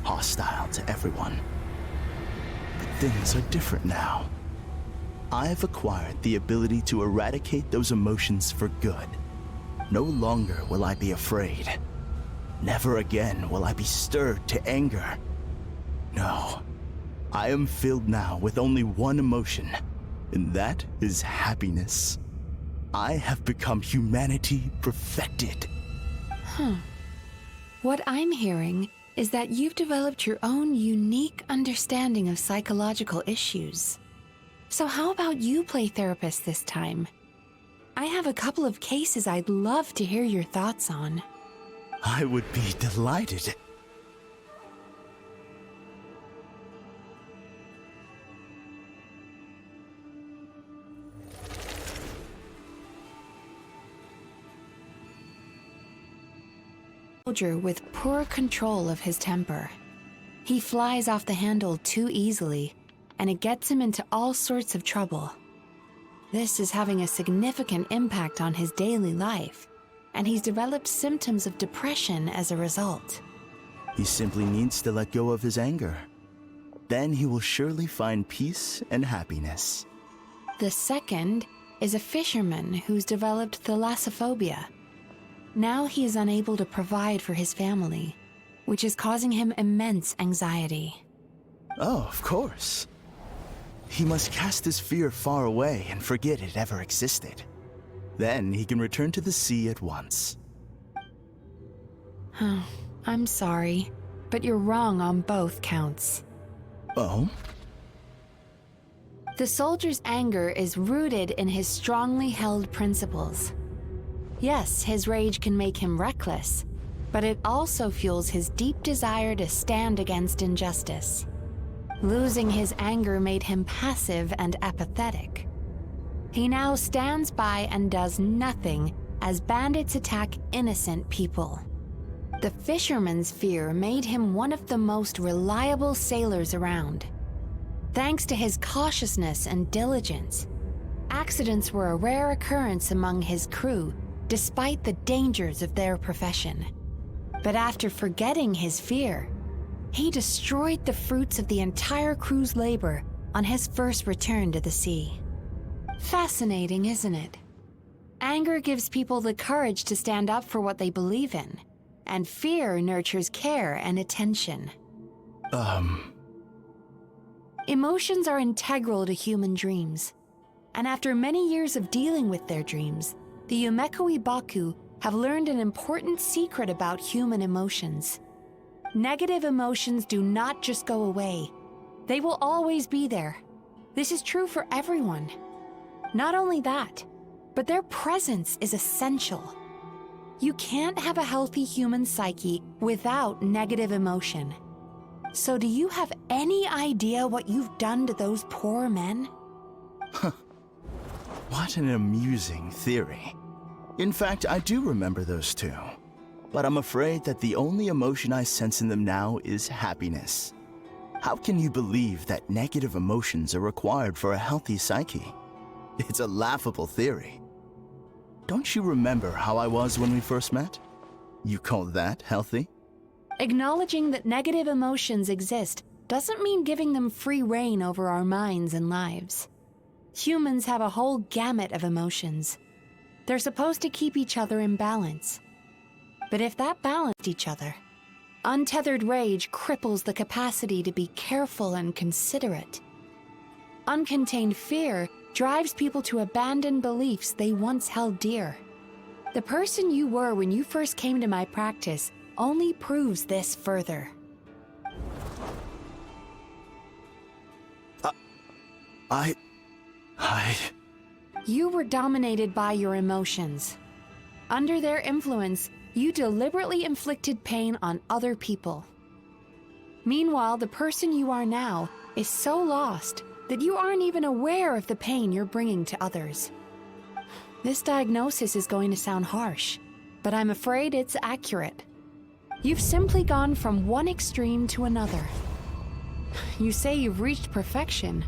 hostile to everyone. But things are different now. I have acquired the ability to eradicate those emotions for good. No longer will I be afraid. Never again will I be stirred to anger. No, I am filled now with only one emotion, and that is happiness. I have become humanity perfected.
What I'm hearing is that you've developed your own unique understanding of psychological issues. So how about you play therapist this time? I have a couple of cases I'd love to hear your thoughts on.
I would be delighted.
Soldier with poor control of his temper. He flies off the handle too easily, and it gets him into all sorts of trouble. This is having a significant impact on his daily life, and he's developed symptoms of depression as a result.
He simply needs to let go of his anger. Then he will surely find peace and happiness.
The second is a fisherman who's developed thalassophobia. Now he is unable to provide for his family, which is causing him immense anxiety.
Oh, of course. He must cast his fear far away and forget it ever existed. Then he can return to the sea at once.
I'm sorry, but you're wrong on both counts.
Oh?
The soldier's anger is rooted in his strongly held principles. Yes, his rage can make him reckless, but it also fuels his deep desire to stand against injustice. Losing his anger made him passive and apathetic. He now stands by and does nothing as bandits attack innocent people. The fisherman's fear made him one of the most reliable sailors around. Thanks to his cautiousness and diligence, accidents were a rare occurrence among his crew, despite the dangers of their profession. But after forgetting his fear, he destroyed the fruits of the entire crew's labor on his first return to the sea. Fascinating, isn't it? Anger gives people the courage to stand up for what they believe in, and fear nurtures care and attention. Emotions are integral to human dreams, and after many years of dealing with their dreams, the Yumekoi Baku have learned an important secret about human emotions. Negative emotions do not just go away. They will always be there. This is true for everyone. Not only that, but their presence is essential. You can't have a healthy human psyche without negative emotion. So do you have any idea what you've done to those poor men?
What an amusing theory. In fact, I do remember those two. But I'm afraid that the only emotion I sense in them now is happiness. How can you believe that negative emotions are required for a healthy psyche? It's a laughable theory. Don't you remember how I was when we first met? You call that healthy?
Acknowledging that negative emotions exist doesn't mean giving them free rein over our minds and lives. Humans have a whole gamut of emotions. They're supposed to keep each other in balance. But if that balanced each other, untethered rage cripples the capacity to be careful and considerate. Uncontained fear drives people to abandon beliefs they once held dear. The person you were when you first came to my practice only proves this further. You were dominated by your emotions. Under their influence, you deliberately inflicted pain on other people. Meanwhile, the person you are now is so lost that you aren't even aware of the pain you're bringing to others. This diagnosis is going to sound harsh, but I'm afraid it's accurate. You've simply gone from one extreme to another. You say you've reached perfection,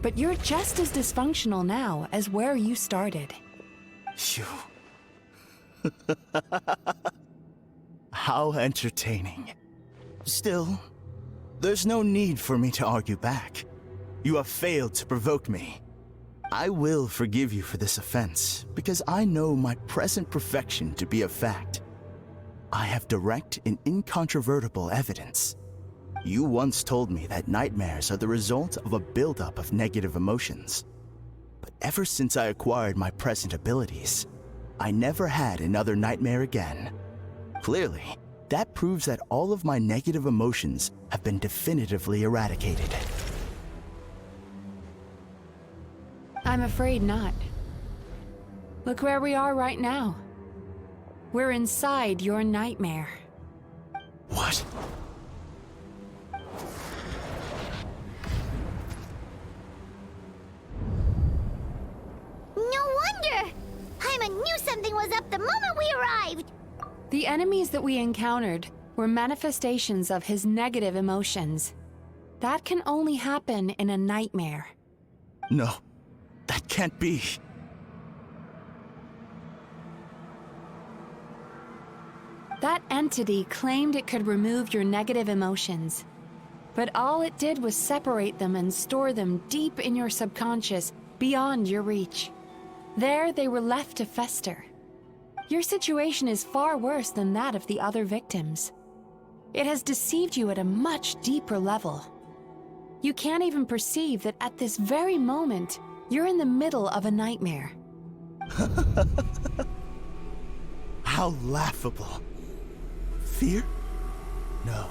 but you're just as dysfunctional now as where you started.
Phew. How entertaining. Still, there's no need for me to argue back. You have failed to provoke me. I will forgive you for this offense, because I know my present perfection to be a fact. I have direct and incontrovertible evidence. You once told me that nightmares are the result of a buildup of negative emotions. But ever since I acquired my present abilities, I never had another nightmare again. Clearly, that proves that all of my negative emotions have been definitively eradicated.
I'm afraid not. Look where we are right now. We're inside your nightmare.
What?
No wonder! Paimon knew something was up the moment we arrived!
The enemies that we encountered were manifestations of his negative emotions. That can only happen in a nightmare.
No, that can't be.
That entity claimed it could remove your negative emotions. But all it did was separate them and store them deep in your subconscious, beyond your reach. There they were left to fester. Your situation is far worse than that of the other victims. It has deceived you at a much deeper level. You can't even perceive that at this very moment, you're in the middle of a nightmare.
How laughable. Fear? No.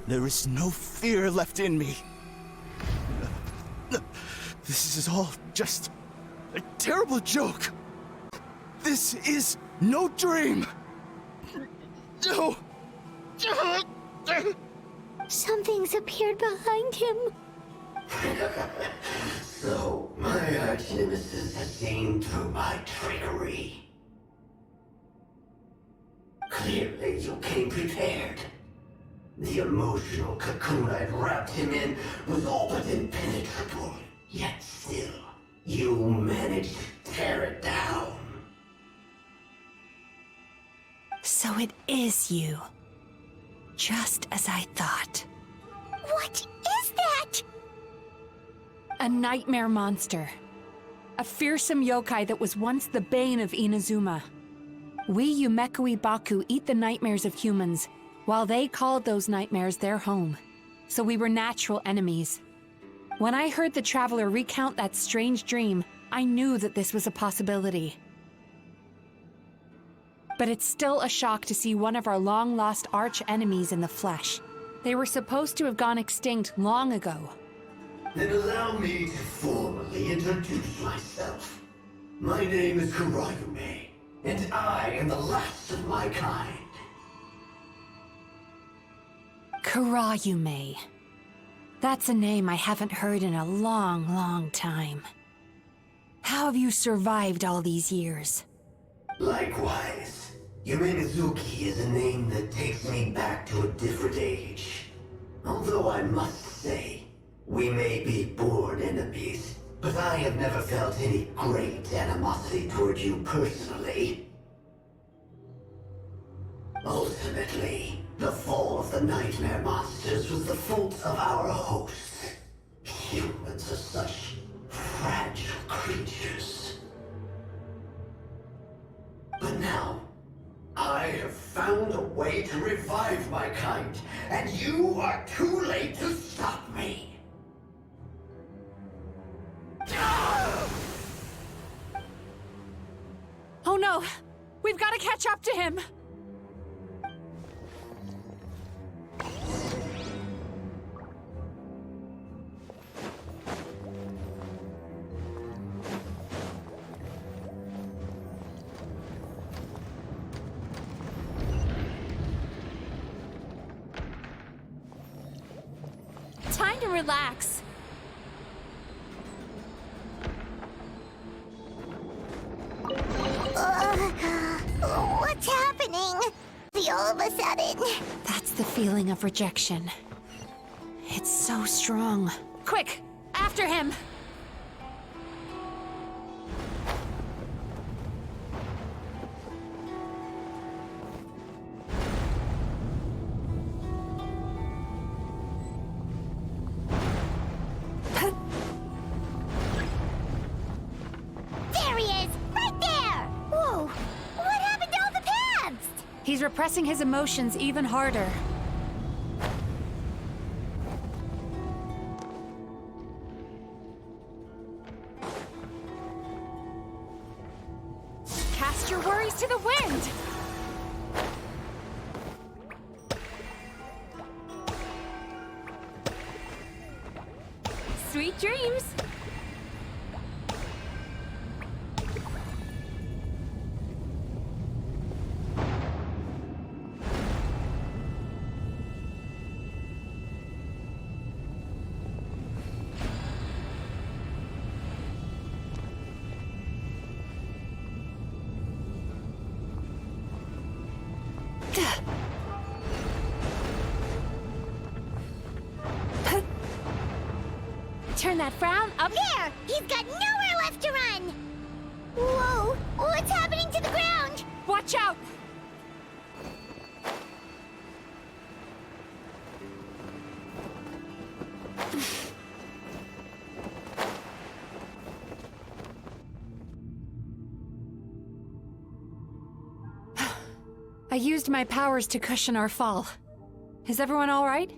There is no fear left in me. This is all just a terrible joke. This is no dream. No.
Something's appeared behind him.
So, my arch nemesis has seen through my trickery. Clearly, you came prepared. The emotional cocoon I'd wrapped him in was all but impenetrable. Yet still, you managed to tear it down.
So it is you. Just as I thought.
What is that?
A nightmare monster. A fearsome yokai that was once the bane of Inazuma. We Yumekui Baku eat the nightmares of humans, while they called those nightmares their home. So we were natural enemies. When I heard the Traveler recount that strange dream, I knew that this was a possibility. But it's still a shock to see one of our long-lost arch-enemies in the flesh. They were supposed to have gone extinct long ago.
Then allow me to formally introduce myself. My name is Kurayume, and I am the last of my kind.
Kurayume. That's a name I haven't heard in a long, long time. How have you survived all these years?
Likewise. Mizukis is a name that takes me back to a different age. Although I must say, we may be born enemies, but I have never felt any great animosity toward you personally. Ultimately, the fall of the nightmare monsters was the fault of our hosts. Humans are such fragile creatures. But now, I have found a way to revive my kind, and you are too late to stop me.
Oh no! We've got to catch up to him! Time to relax.
What's happening? All of a sudden.
That's the feeling of rejection. It's so strong. Quick! After him!
There he is! Right there! Whoa! What happened to all the paths?
He's repressing his emotions even harder. Cast your worries to the wind! Sweet dreams! Turn that frown up.
There! He's got nowhere left to run! Whoa! What's happening to the ground?
Watch out! I used my powers to cushion our fall. Is everyone all right?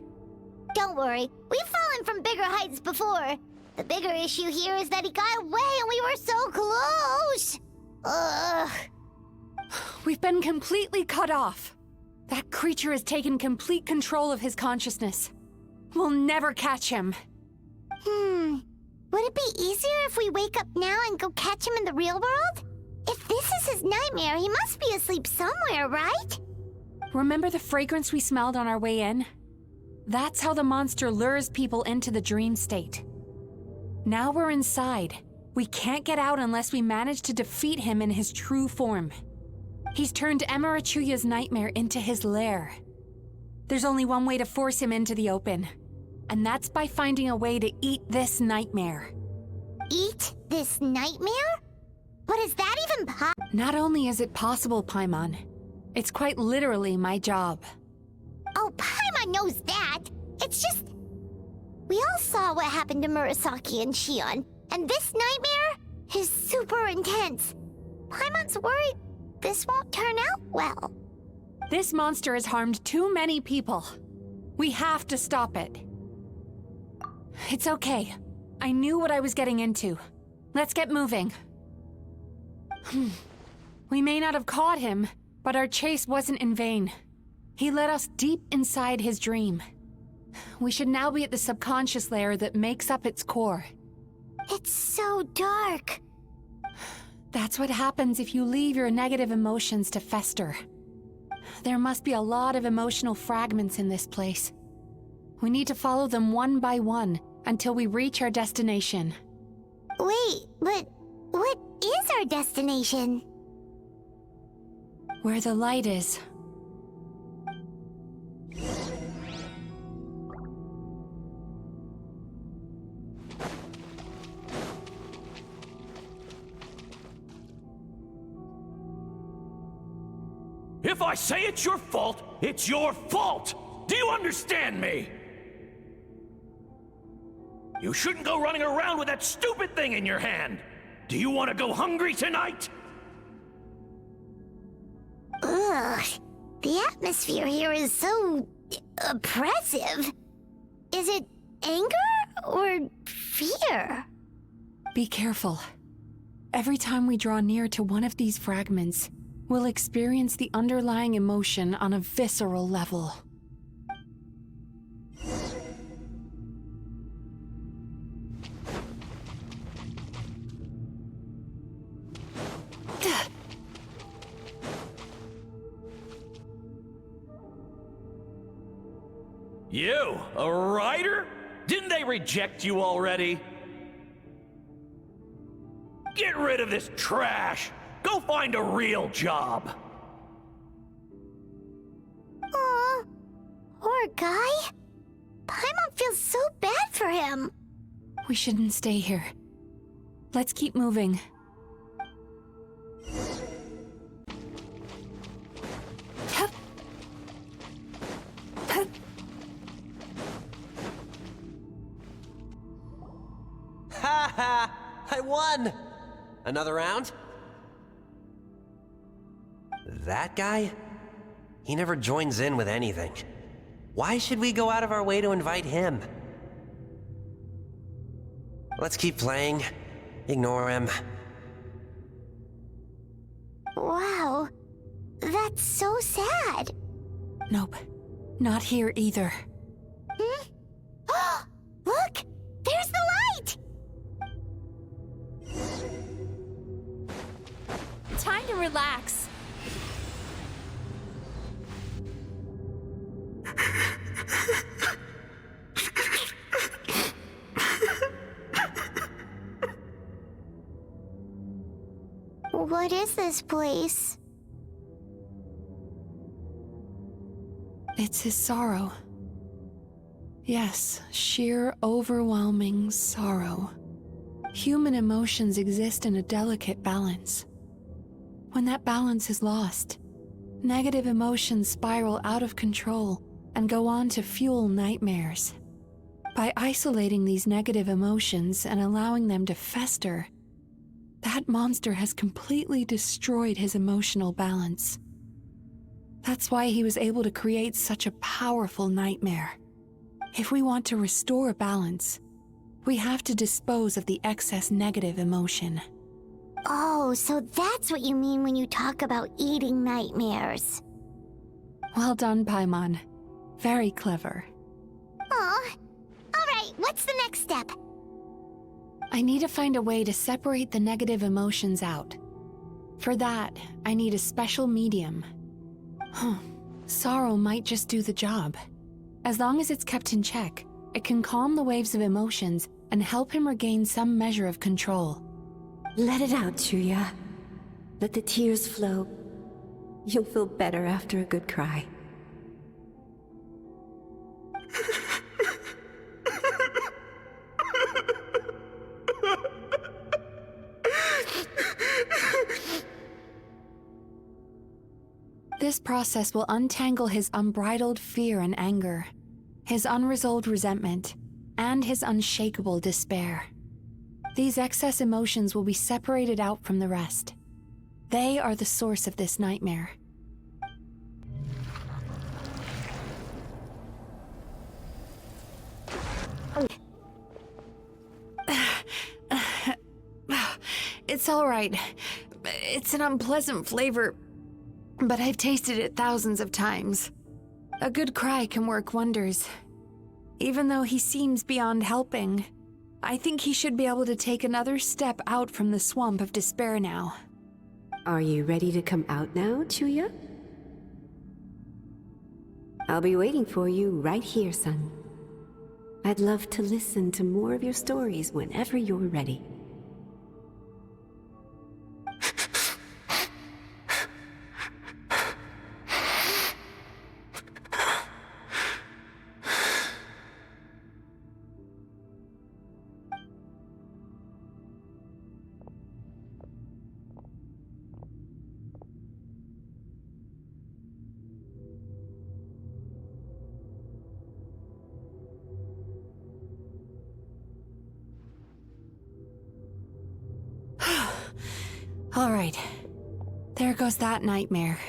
Don't worry, we've fallen from bigger heights before. The bigger issue here is that he got away and we were so close! Ugh.
We've been completely cut off. That creature has taken complete control of his consciousness. We'll never catch him.
Would it be easier if we wake up now and go catch him in the real world? If this is his nightmare, he must be asleep somewhere, right?
Remember the fragrance we smelled on our way in? That's how the monster lures people into the dream state. Now we're inside. We can't get out unless we manage to defeat him in his true form. He's turned Emarachuya's nightmare into his lair. There's only one way to force him into the open, and that's by finding a way to eat this nightmare.
Eat this nightmare? But is that even possible?
Not only is it possible, Paimon, it's quite literally my job.
Oh, Paimon knows that. It's just... We all saw what happened to Murasaki and Shion, and this nightmare is super intense. Paimon's worried this won't turn out well.
This monster has harmed too many people. We have to stop it. It's okay. I knew what I was getting into. Let's get moving. We may not have caught him, but our chase wasn't in vain. He led us deep inside his dream. We should now be at the subconscious layer that makes up its core.
It's so dark.
That's what happens if you leave your negative emotions to fester. There must be a lot of emotional fragments in this place. We need to follow them one by one until we reach our destination.
Wait, but what is our destination?
Where the light is.
If I say it's your fault, it's your fault! Do you understand me? You shouldn't go running around with that stupid thing in your hand! Do you want to go hungry tonight?
Ugh, the atmosphere here is so... oppressive. Is it anger or fear?
Be careful. Every time we draw near to one of these fragments, we'll experience the underlying emotion on a visceral level.
You, a writer? Didn't they reject you already? Get rid of this trash! Go find a real job!
Aw, poor guy. Paimon feels so bad for him.
We shouldn't stay here. Let's keep moving.
Ha ha! I won! Another round? That guy? He never joins in with anything. Why should we go out of our way to invite him? Let's keep playing. Ignore him.
Wow, that's so sad.
Nope, not here either.
Hmm? Look! There's the light!
Time to relax.
What is this place?
It's his sorrow. Yes, sheer, overwhelming sorrow. Human emotions exist in a delicate balance. When that balance is lost, negative emotions spiral out of control and go on to fuel nightmares. By isolating these negative emotions and allowing them to fester, that monster has completely destroyed his emotional balance. That's why he was able to create such a powerful nightmare. If we want to restore balance, we have to dispose of the excess negative emotion.
Oh, so that's what you mean when you talk about eating nightmares.
Well done, Paimon. Very clever.
Aw. Alright, what's the next step?
I need to find a way to separate the negative emotions out. For that, I need a special medium. Sorrow might just do the job. As long as it's kept in check, it can calm the waves of emotions and help him regain some measure of control.
Let it out, Chuya. Let the tears flow. You'll feel better after a good cry.
This process will untangle his unbridled fear and anger, his unresolved resentment, and his unshakable despair. These excess emotions will be separated out from the rest. They are the source of this nightmare. It's all right. It's an unpleasant flavor, but I've tasted it thousands of times. A good cry can work wonders. Even though he seems beyond helping, I think he should be able to take another step out from the swamp of despair now.
Are you ready to come out now, Chuya? I'll be waiting for you right here, son. I'd love to listen to more of your stories whenever you're ready.
All right. There goes that nightmare.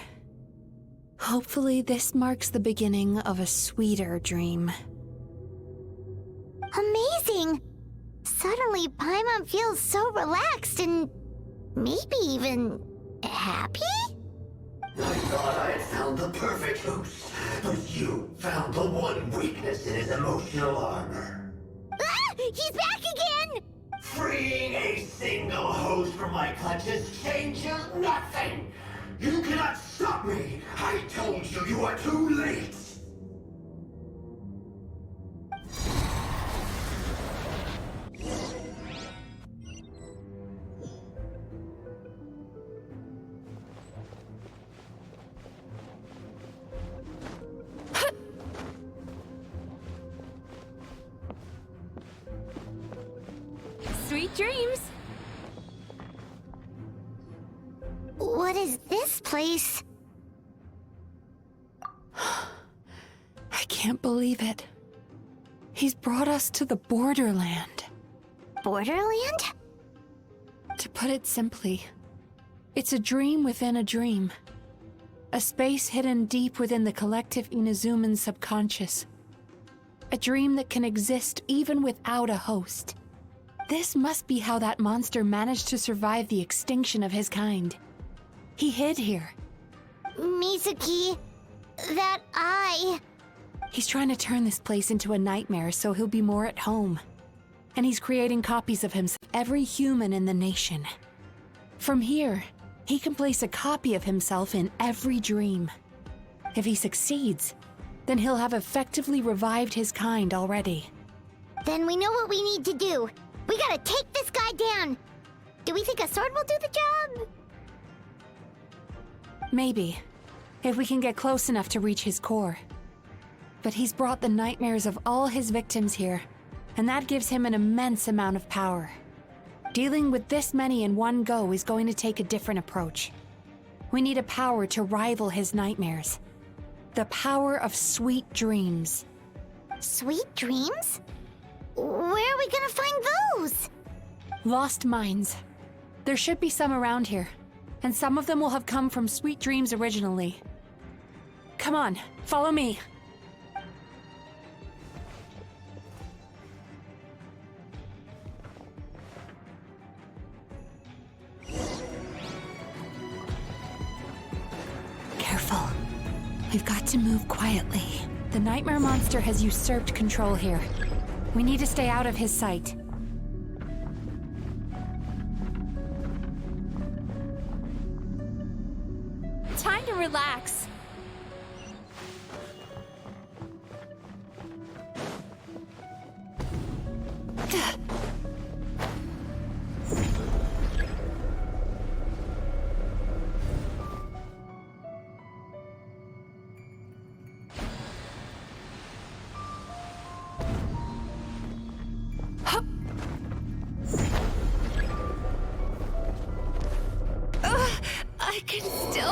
Hopefully this marks the beginning of a sweeter dream.
Amazing! Suddenly, Paimon feels so relaxed and maybe even happy?
I thought I had found the perfect host, but you found the one weakness in his emotional armor.
Ah! He's back again!
Freeing a single host from my clutches changes nothing! You cannot stop me! I told you you are too late!
Sweet dreams!
What is this place?
I can't believe it. He's brought us to the Borderland.
Borderland?
To put it simply, it's a dream within a dream. A space hidden deep within the collective Inazuman subconscious. A dream that can exist even without a host. This must be how that monster managed to survive the extinction of his kind. He hid here.
Mizuki, that eye.
He's trying to turn this place into a nightmare so he'll be more at home. And he's creating copies of himself, every human in the nation. From here, he can place a copy of himself in every dream. If he succeeds, then he'll have effectively revived his kind already.
Then we know what we need to do. We gotta take this guy down. Do we think a sword will do the job?
Maybe, if we can get close enough to reach his core. But he's brought the nightmares of all his victims here, and that gives him an immense amount of power. Dealing with this many in one go is going to take a different approach. We need a power to rival his nightmares. The power of sweet dreams.
Sweet dreams? Where are we gonna find those?
Lost minds. There should be some around here, and some of them will have come from sweet dreams originally. Come on, follow me. Careful. We've got to move quietly. The nightmare monster has usurped control here. We need to stay out of his sight.
Time to relax.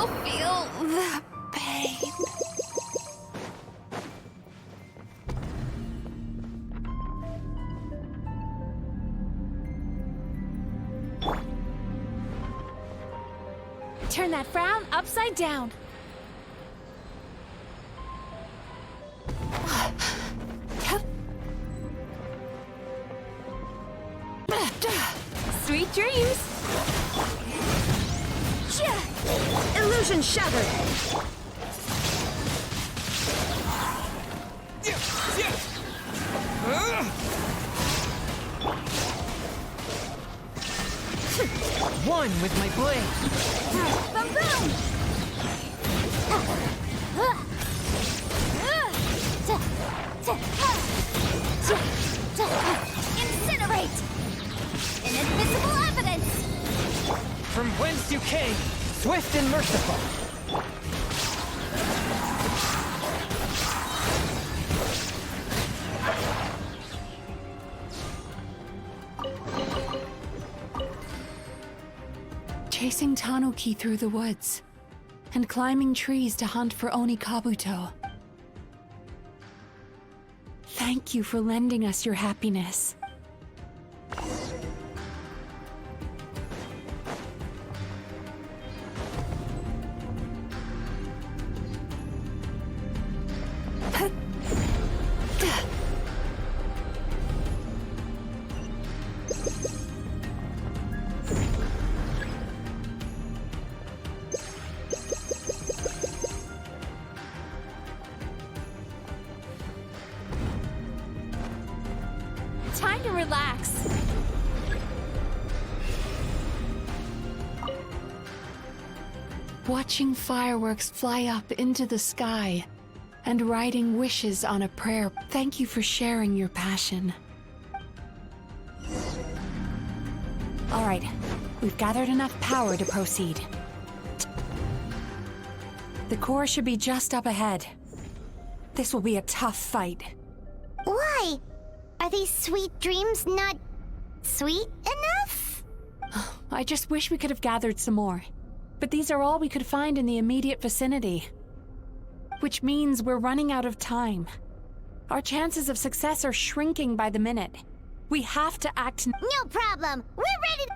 still feel the pain. Turn that frown upside down. Sweet dreams.
Illusion shattered.
One with my blade.
Boom, boom. Incinerate. Inadmissible evidence.
From whence you came, swift and merciful.
Chasing Tanuki through the woods, and climbing trees to hunt for Oni Kabuto. Thank you for lending us your happiness.
Time to relax.
Watching fireworks fly up into the sky and writing wishes on a prayer. Thank you for sharing your passion. All right, we've gathered enough power to proceed. The core should be just up ahead. This will be a tough fight.
Why? Are these sweet dreams not sweet enough?
I just wish we could have gathered some more. But these are all we could find in the immediate vicinity. Which means we're running out of time. Our chances of success are shrinking by the minute. We have to act.
No problem. We're ready to...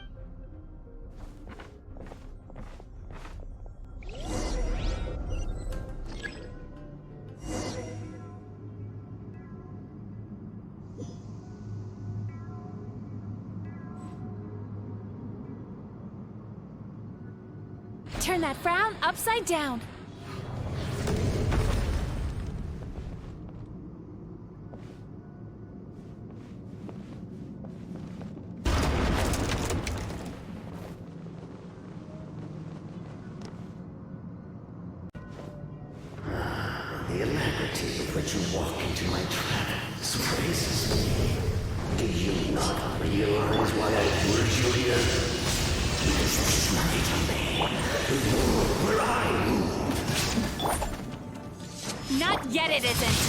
Turn that frown upside down.
The alacrity with which you walk into my trap surprises me. Do you not realize why I lured you here? Because this is my domain. The world where I rule.
Not yet, it isn't.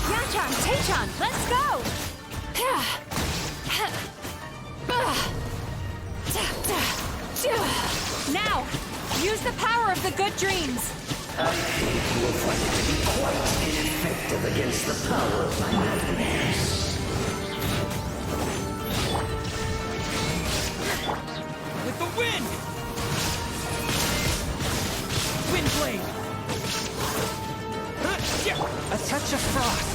Yanchan, Teichan, let's go! Now, use the power of the good dreams.
I think you will find it to be quite ineffective against the power of my nightmares.
With the wind! Wind blade! A touch of frost!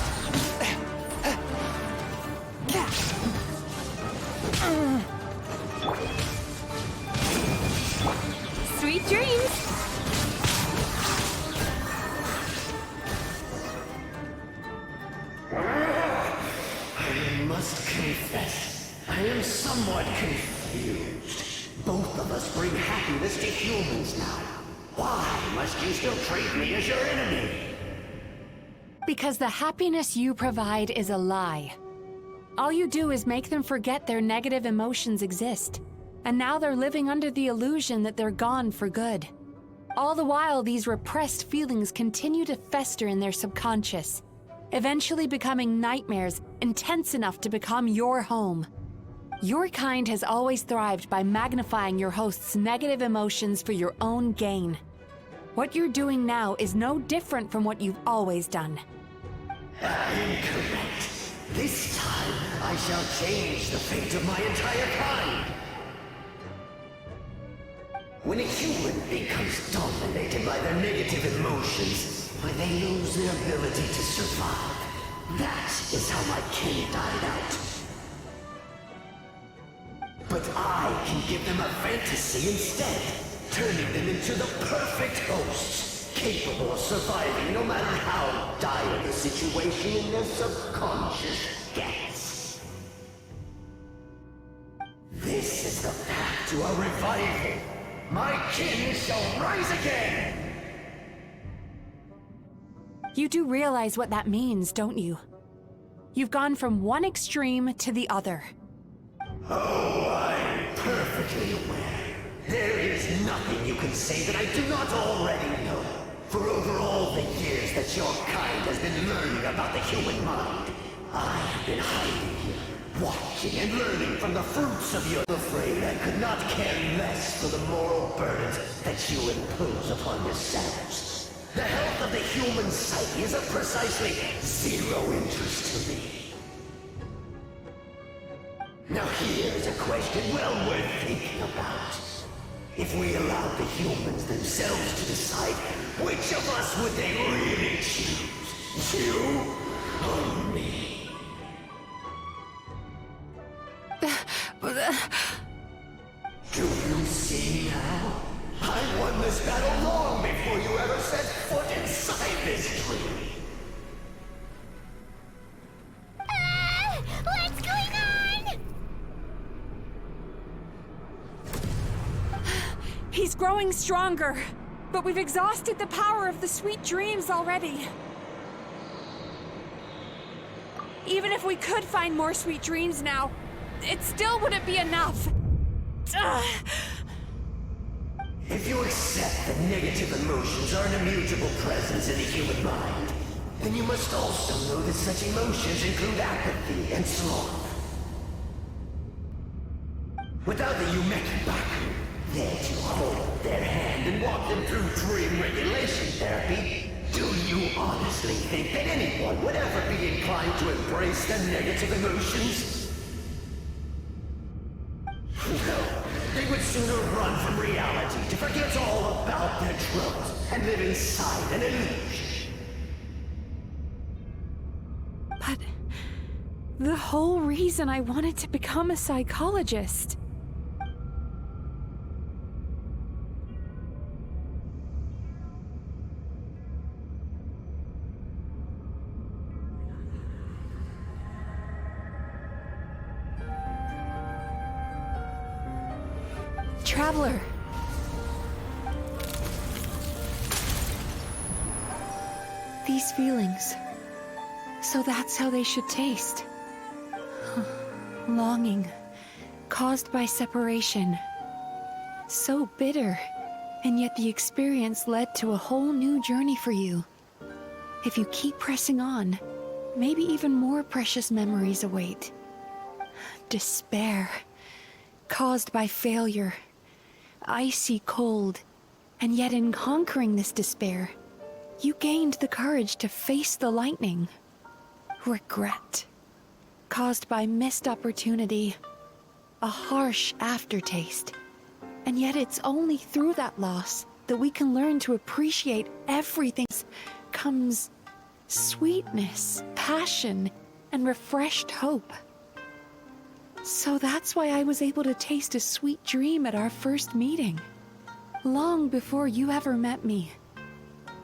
Sweet dreams!
I must confess, I am somewhat confused. Both of us bring happiness to humans now. Why must you still treat me as your enemy?
Because the happiness you provide is a lie. All you do is make them forget their negative emotions exist. And now they're living under the illusion that they're gone for good. All the while, these repressed feelings continue to fester in their subconscious, eventually becoming nightmares intense enough to become your home. Your kind has always thrived by magnifying your host's negative emotions for your own gain. What you're doing now is no different from what you've always done.
Incorrect. This time, I shall change the fate of my entire kind. When a human becomes dominated by their negative emotions, when they lose their ability to survive, that is how my kin died out. But I can give them a fantasy instead, turning them into the perfect hosts, capable of surviving no matter how dire the situation in their subconscious gets. This is the path to a revival. My kin shall rise again!
You do realize what that means, don't you? You've gone from one extreme to the other.
Oh, I'm perfectly aware. There is nothing you can say that I do not already know. For over all the years that your kind has been learning about the human mind, I have been hiding here, watching and learning from the fruits of your... I'm afraid I could not care less for the moral burdens that you impose upon yourselves. The health of the human psyche is of precisely zero interest to me. Now here's a question well worth thinking about. If we allowed the humans themselves to decide, which of us would they really choose? You or me? Do you see now? I won this battle long before you ever set foot inside this tree.
What's going on?
He's growing stronger, but we've exhausted the power of the sweet dreams already. Even if we could find more sweet dreams now, it still wouldn't be enough.
If you accept that negative emotions are an immutable presence in the human mind, then you must also know that such emotions include apathy and sloth. Without the Yumeki Baku there to hold their hand and walk them through dream regulation therapy, do you honestly think that anyone would ever be inclined to embrace their negative emotions? No, they would sooner run from reality to forget all about their troubles and live inside an illusion.
But the whole reason I wanted to become a psychologist. Traveler. These feelings. So that's how they should taste. Longing, caused by separation. So bitter, and yet the experience led to a whole new journey for you. If you keep pressing on, maybe even more precious memories await. Despair, caused by failure. Icy cold, and yet in conquering this despair, you gained the courage to face the lightning. Regret, caused by missed opportunity, a harsh aftertaste. And yet it's only through that loss that we can learn to appreciate everything. Comes sweetness, passion, and refreshed hope. So that's why I was able to taste a sweet dream at our first meeting. Long before you ever met me.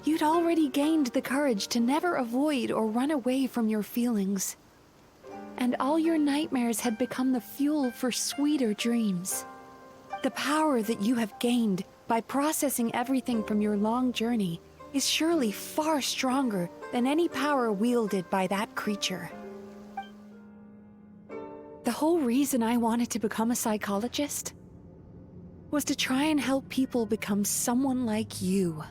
You'd already gained the courage to never avoid or run away from your feelings. And all your nightmares had become the fuel for sweeter dreams. The power that you have gained by processing everything from your long journey is surely far stronger than any power wielded by that creature. The whole reason I wanted to become a psychologist was to try and help people become someone like you.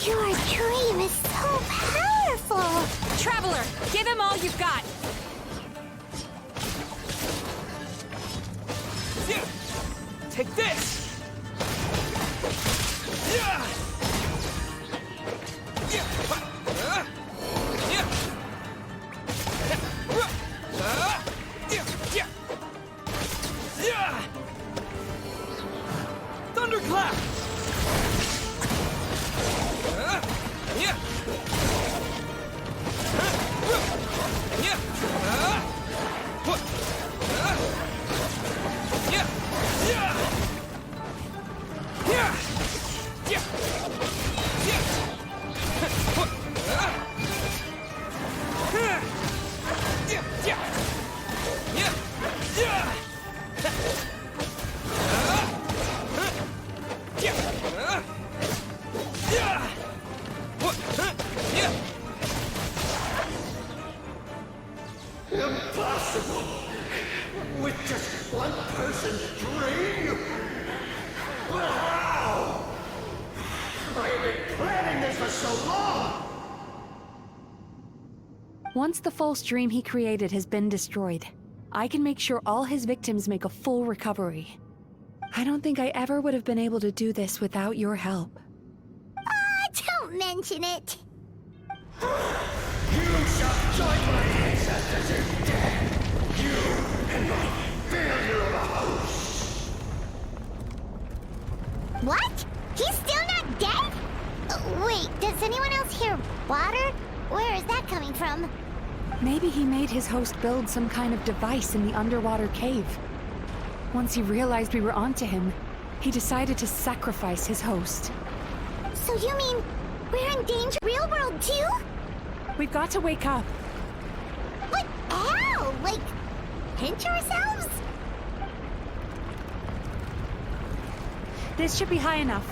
Your dream is so powerful!
Traveler, give him all you've got!
Take this! Thunderclap!
Impossible! With just one person's dream? Wow! I have been planning this for so long!
Once the false dream he created has been destroyed, I can make sure all his victims make a full recovery. I don't think I ever would have been able to do this without your help.
Don't mention it!
You shall join my ancestors in death! You and my failure of a host!
What? He's still not dead? Wait, does anyone else hear water? Where is that coming from?
Maybe he made his host build some kind of device in the underwater cave. Once he realized we were onto him, he decided to sacrifice his host.
So you mean we're in danger real world too?
We've got to wake up.
But how? Like, pinch ourselves?
This should be high enough.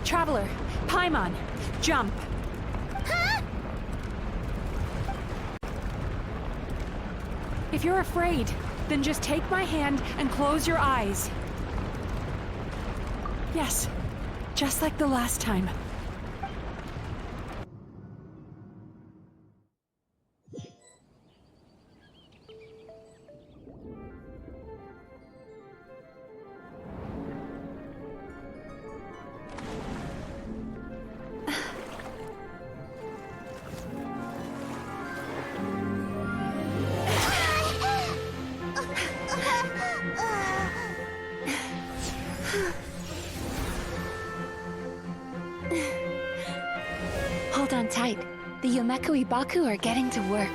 Traveler, Paimon, jump.
Huh?
If you're afraid, then just take my hand and close your eyes. Yes, just like the last time. Hold on tight. The Yomekui Baku are getting to work.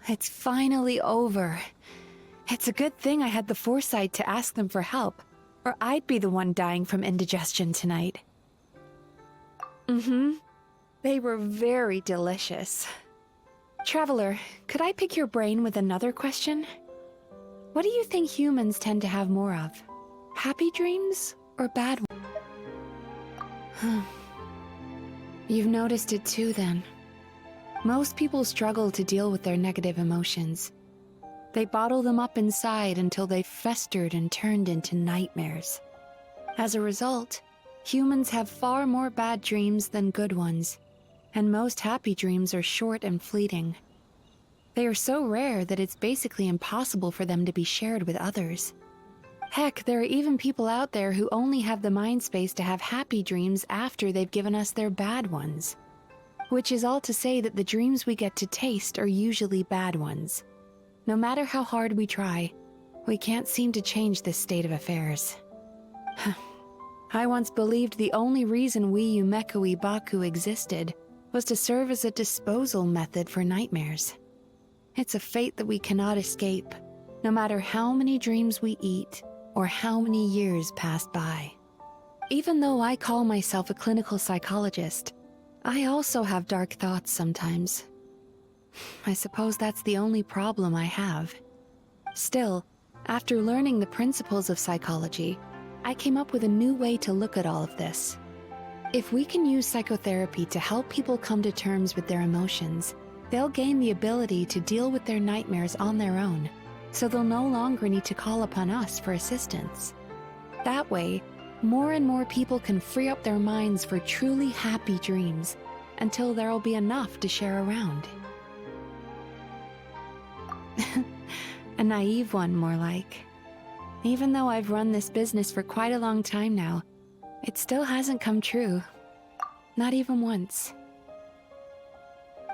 It's finally over. It's a good thing I had the foresight to ask them for help. or I'd be the one dying from indigestion tonight. They were very delicious. Traveler, could I pick your brain with another question? What do you think humans tend to have more of? Happy dreams or bad ones? You've noticed it too, then. Most people struggle to deal with their negative emotions. They bottle them up inside until they've festered and turned into nightmares. As a result, humans have far more bad dreams than good ones, and most happy dreams are short and fleeting. They are so rare that it's basically impossible for them to be shared with others. Heck, there are even people out there who only have the mind space to have happy dreams after they've given us their bad ones. Which is all to say that the dreams we get to taste are usually bad ones. No matter how hard we try, we can't seem to change this state of affairs. I once believed the only reason we Yumekoi Baku existed was to serve as a disposal method for nightmares. It's a fate that we cannot escape, no matter how many dreams we eat or how many years pass by. Even though I call myself a clinical psychologist, I also have dark thoughts sometimes. I suppose that's the only problem I have. Still, after learning the principles of psychology, I came up with a new way to look at all of this. If we can use psychotherapy to help people come to terms with their emotions, they'll gain the ability to deal with their nightmares on their own, so they'll no longer need to call upon us for assistance. That way, more and more people can free up their minds for truly happy dreams, until there'll be enough to share around. A naive one, more like. Even though I've run this business for quite a long time now, it still hasn't come true. Not even once.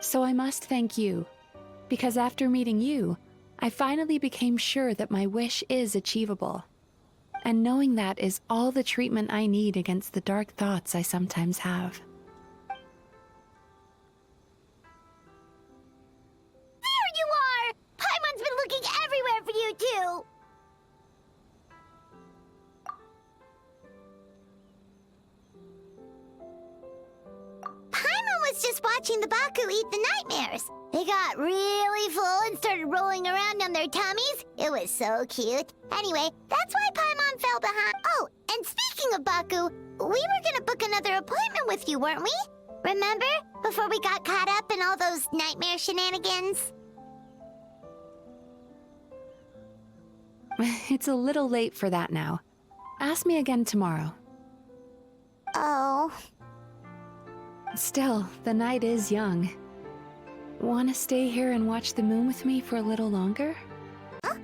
So I must thank you, because after meeting you, I finally became sure that my wish is achievable. And knowing that is all the treatment I need against the dark thoughts I sometimes have.
There you are! Paimon's been looking everywhere for you, too! Paimon was just watching the Baku eat the nightmares. They got really full and started rolling around on their tummies. It was so cute. Anyway, that's why Paimon fell behind. Oh, and speaking of Baku, we were gonna book another appointment with you, weren't we? Remember? Before we got caught up in all those nightmare shenanigans?
It's a little late for that now. Ask me again tomorrow.
Oh.
Still, the night is young. Want to stay here and watch the moon with me for a little longer?
Huh?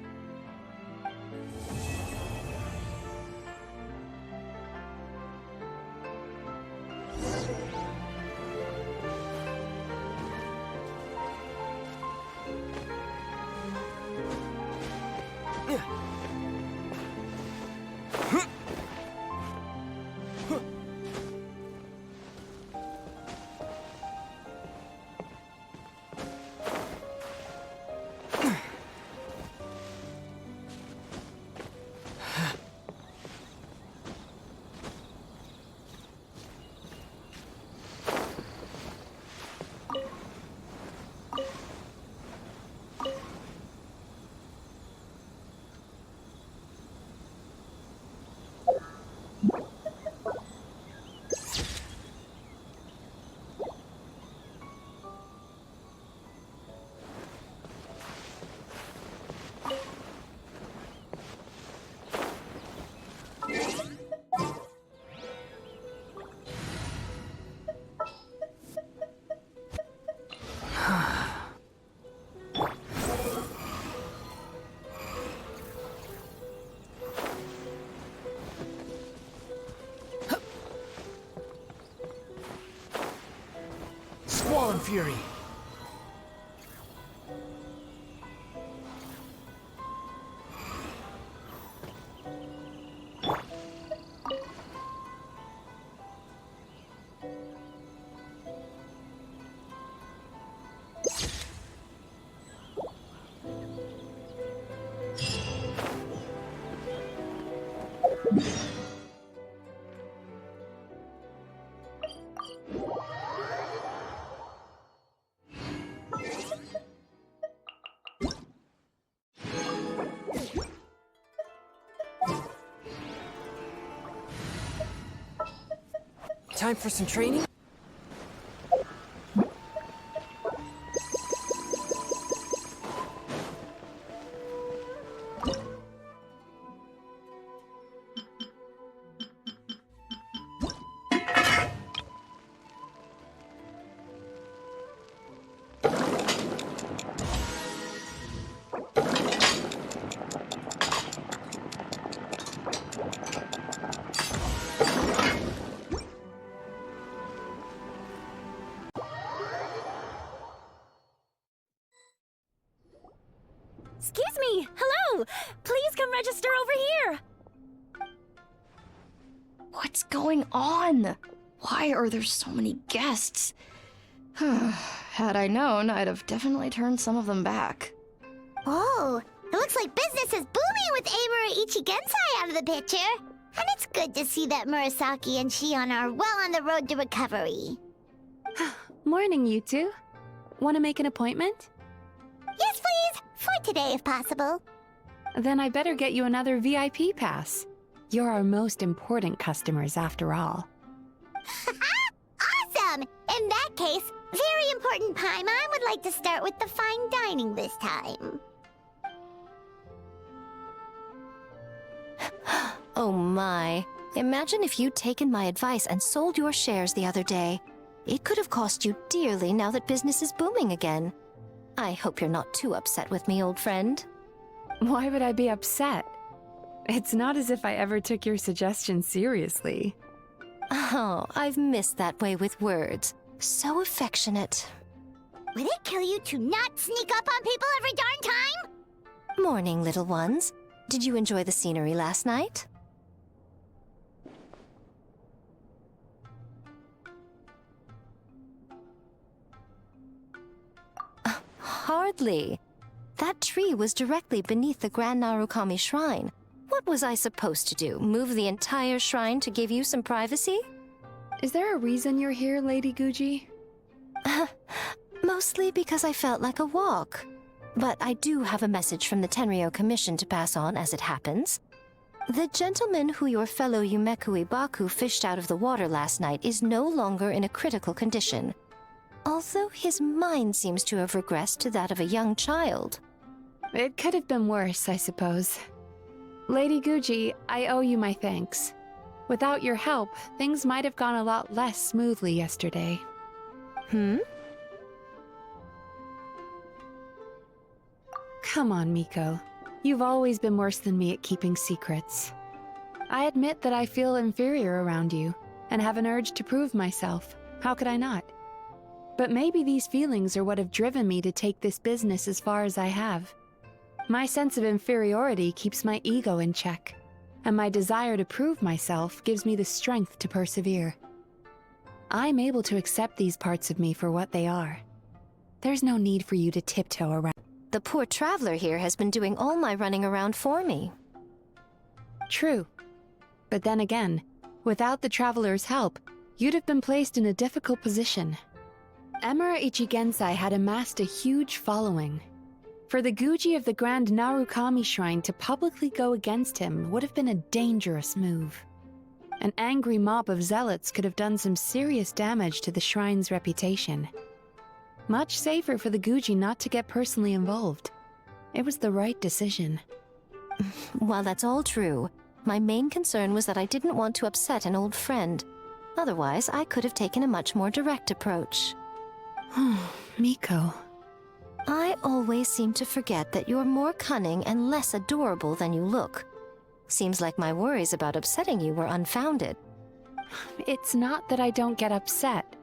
Squall and Fury.
Time for some training?
Excuse me! Hello! Please come register over here!
What's going on? Why are there so many guests? Had I known, I'd have definitely turned some of them back.
Whoa, it looks like business is booming with Amura Ichigensai out of the picture. And it's good to see that Murasaki and Shion are well on the road to recovery.
Morning, you two. Want to make an appointment?
Yes, please! For today, if possible.
Then I better get you another VIP pass. You're our most important customers, after all.
Awesome! In that case, very important Paimon would like to start with the fine dining this time.
Oh my. Imagine if you'd taken my advice and sold your shares the other day. It could have cost you dearly now that business is booming again. I hope you're not too upset with me, old friend.
Why would I be upset? It's not as if I ever took your suggestion seriously.
Oh, I've missed that way with words. So affectionate.
Would it kill you to not sneak up on people every darn time?
Morning, little ones. Did you enjoy the scenery last night? Hardly. That tree was directly beneath the Grand Narukami Shrine. What was I supposed to do? Move the entire shrine to give you some privacy?
Is there a reason you're here, Lady Guji?
Mostly because I felt like a walk. But I do have a message from the Tenryo Commission to pass on as it happens. The gentleman who your fellow Yumekui Baku fished out of the water last night is no longer in a critical condition. Although his mind seems to have regressed to that of a young child.
It could have been worse, I suppose. Lady Guji, I owe you my thanks. Without your help, things might have gone a lot less smoothly yesterday. Come on, Miko. You've always been worse than me at keeping secrets. I admit that I feel inferior around you, and have an urge to prove myself. How could I not? But maybe these feelings are what have driven me to take this business as far as I have. My sense of inferiority keeps my ego in check, and my desire to prove myself gives me the strength to persevere. I'm able to accept these parts of me for what they are. There's no need for you to tiptoe around.
The poor traveler here has been doing all my running around for me.
True. But then again, without the traveler's help, you'd have been placed in a difficult position. Emura Ichigensai had amassed a huge following. For the Guji of the Grand Narukami Shrine to publicly go against him would have been a dangerous move. An angry mob of zealots could have done some serious damage to the shrine's reputation. Much safer for the Guji not to get personally involved. It was the right decision.
While that's all true, my main concern was that I didn't want to upset an old friend. Otherwise, I could have taken a much more direct approach.
Miko.
I always seem to forget that you're more cunning and less adorable than you look. Seems like my worries about upsetting you were unfounded.
It's not that I don't get upset.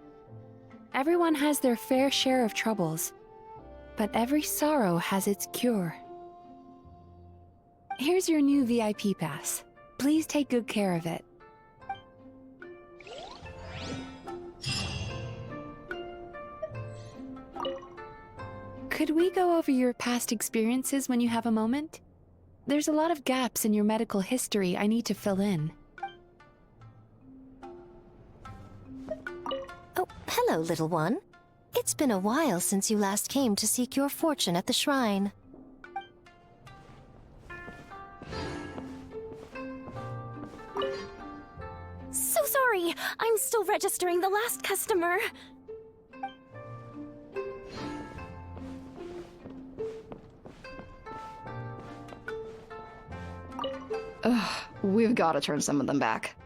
Everyone has their fair share of troubles, but every sorrow has its cure. Here's your new VIP pass. Please take good care of it. Could we go over your past experiences when you have a moment? There's a lot of gaps in your medical history I need to fill in.
Hello, little one. It's been a while since you last came to seek your fortune at the shrine.
So sorry. I'm still registering the last customer.
Ugh, we've got to turn some of them back.